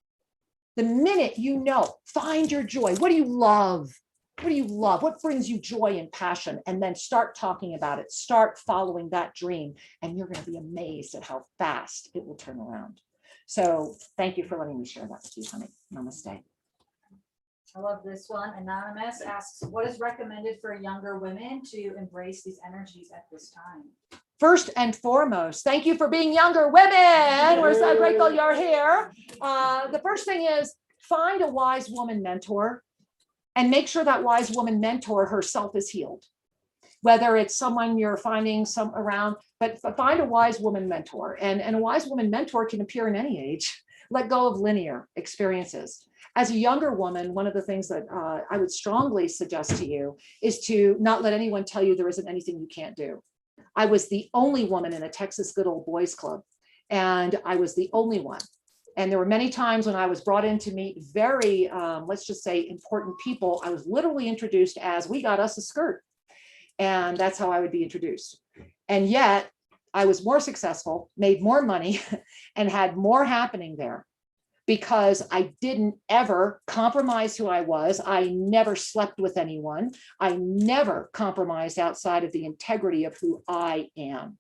Speaker 1: The minute you know, find your joy. What do you love? What do you love? What brings you joy and passion? And then start talking about it. Start following that dream. And you're going to be amazed at how fast it will turn around. So thank you for letting me share that with you, honey. Namaste.
Speaker 8: I love this one. Anonymous asks, what is recommended for younger women to embrace these energies at this time?
Speaker 1: First and foremost, thank you for being younger women. We're so grateful you're here. The first thing is find a wise woman mentor and make sure that wise woman mentor herself is healed. Whether it's someone you're finding some around, but find a wise woman mentor. And a wise woman mentor can appear in any age. Let go of linear experiences. As a younger woman, one of the things that I would strongly suggest to you is to not let anyone tell you there isn't anything you can't do. I was the only woman in a Texas Good Old Boys Club, and I was the only one. And there were many times when I was brought in to meet very, let's just say, important people. I was literally introduced as, we got us a skirt. And that's how I would be introduced. And yet I was more successful, made more money, and had more happening there because I didn't ever compromise who I was. I never slept with anyone. I never compromised outside of the integrity of who I am.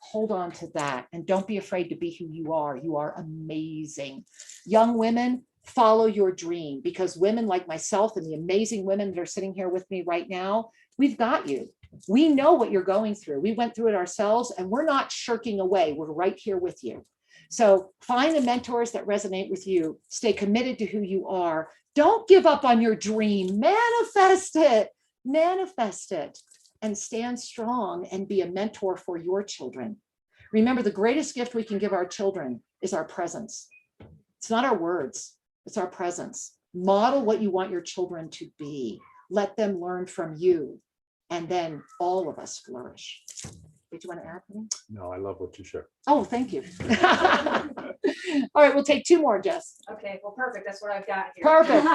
Speaker 1: Hold on to that and don't be afraid to be who you are. You are amazing. Young women, follow your dream, because women like myself and the amazing women that are sitting here with me right now, we've got you. We know what you're going through. We went through it ourselves and we're not shirking away. We're right here with you. So find the mentors that resonate with you. Stay committed to who you are. Don't give up on your dream. Manifest it. Manifest it. And stand strong and be a mentor for your children. Remember, the greatest gift we can give our children is our presence. It's not our words, it's our presence. Model what you want your children to be. Let them learn from you, and then all of us flourish. Did you want to add anything?
Speaker 2: No, I love what you shared.
Speaker 1: Oh, thank you. All right, we'll take two more, Jess.
Speaker 8: Okay, well, perfect. That's what I've got here.
Speaker 1: Perfect.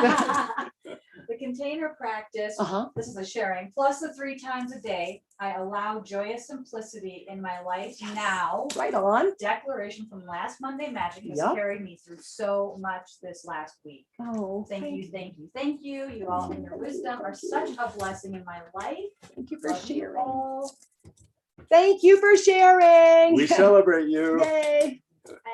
Speaker 8: The container practice,
Speaker 1: Uh-huh.
Speaker 8: this is a sharing, plus the 3 times a day, I allow joyous simplicity in my life now.
Speaker 1: Right on.
Speaker 8: Declaration from last Monday Magic has
Speaker 1: Yep.
Speaker 8: carried me through so much this last week.
Speaker 1: Oh,
Speaker 8: Thank you, thank you, thank you. You all and your wisdom are such a blessing in my life.
Speaker 1: Thank you for
Speaker 8: Love you
Speaker 1: sharing.
Speaker 8: all.
Speaker 1: Thank you for sharing.
Speaker 2: We celebrate you.
Speaker 1: Yay.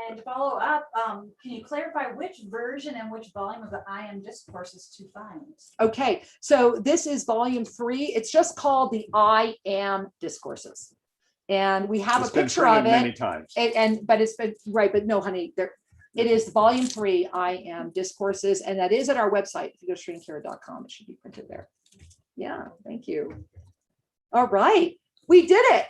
Speaker 8: And to follow up, can you clarify which version and which volume of the I Am discourses to find?
Speaker 1: Okay, so this is volume 3. It's just called the I Am Discourses. And we have
Speaker 2: It's
Speaker 1: a
Speaker 2: been
Speaker 1: picture of
Speaker 2: printed many
Speaker 1: it.
Speaker 2: times.
Speaker 1: But it's been, right, but no, honey, it is volume 3, I Am Discourses, and that is at our website. If you go to shrinkira.com, it should be printed there. Yeah, thank you. All right. We did it,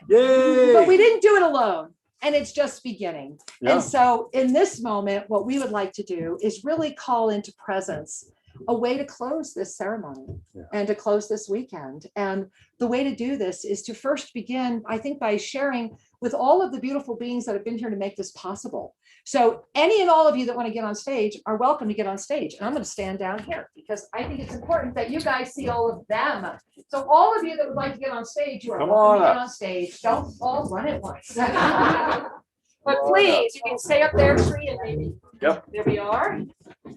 Speaker 1: but we
Speaker 2: Yay!
Speaker 1: didn't do it alone. And it's just beginning.
Speaker 2: Yeah.
Speaker 1: And so in this moment, what we would like to do is really call into presence a way to close this ceremony
Speaker 2: Yeah.
Speaker 1: and to close this weekend. And the way to do this is to first begin, I think, by sharing with all of the beautiful beings that have been here to make this possible. So any and all of you that want to get on stage are welcome to get on stage. And I'm going to stand down here because I think it's important that you guys see all of them. So all of you that would like to get on stage, you are
Speaker 2: Come
Speaker 1: welcome to
Speaker 2: on
Speaker 1: get
Speaker 2: up.
Speaker 1: on stage. Don't all run at once. But
Speaker 2: Come on
Speaker 1: please, you can stay up there, Sri, and maybe.
Speaker 2: Yep.
Speaker 1: There we are.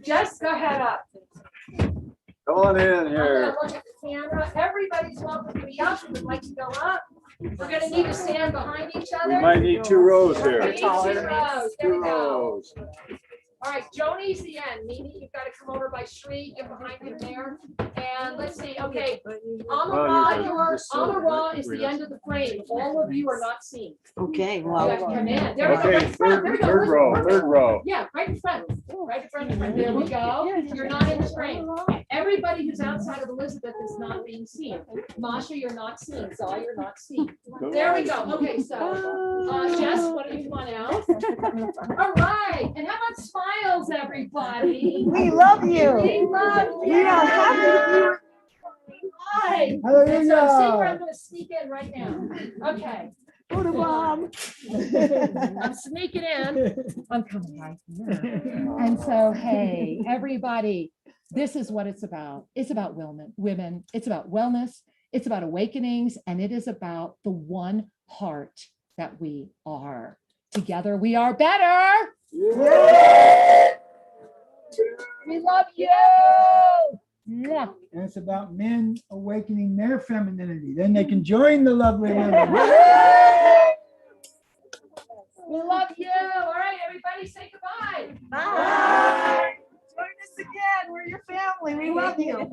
Speaker 1: Just go ahead up.
Speaker 2: Come on in
Speaker 1: I'm
Speaker 2: here.
Speaker 1: gonna look at the camera. Everybody's welcome to be up. Who would like to go up? We're gonna need to stand behind each
Speaker 2: We
Speaker 1: other.
Speaker 2: might need 2 rows
Speaker 1: We're gonna
Speaker 2: here.
Speaker 1: need 2 rows. There we
Speaker 2: 2
Speaker 1: go.
Speaker 2: rows.
Speaker 1: All right, Joni's the end. Mimi, you've got to come over by Sri, get behind him there. And let's see, okay. Amara is the end of the frame. All of you are not seen.
Speaker 6: Okay,
Speaker 1: You have to come in. There we go.
Speaker 2: Okay,
Speaker 1: Right in front. There we go.
Speaker 2: third row, third row.
Speaker 1: Yeah, right in front. Right in front. There we go. You're not in the frame. Everybody who's outside of Elizabeth is not being seen. Masha, you're not seen. Zai, you're not seen. There we go. Okay, so Jess, why don't you come on out? All right. And how about smiles, everybody?
Speaker 6: We love you.
Speaker 1: We love you.
Speaker 6: We are happy.
Speaker 1: Hi. And so
Speaker 7: Hallelujah.
Speaker 1: see where I'm going to sneak in right now. Okay.
Speaker 6: Go to mom.
Speaker 1: I'm sneaking in. I'm coming right here. And so, hey, everybody, this is what it's about. It's about women. It's about wellness. It's about awakenings. And it is about the one heart that we are. Together, we are better. We love you. Mwah.
Speaker 7: And it's about men awakening their femininity. Then they can join the lovely women.
Speaker 1: We love you. All right, everybody, say goodbye.
Speaker 6: Bye. Join us again. We're your family. We love you.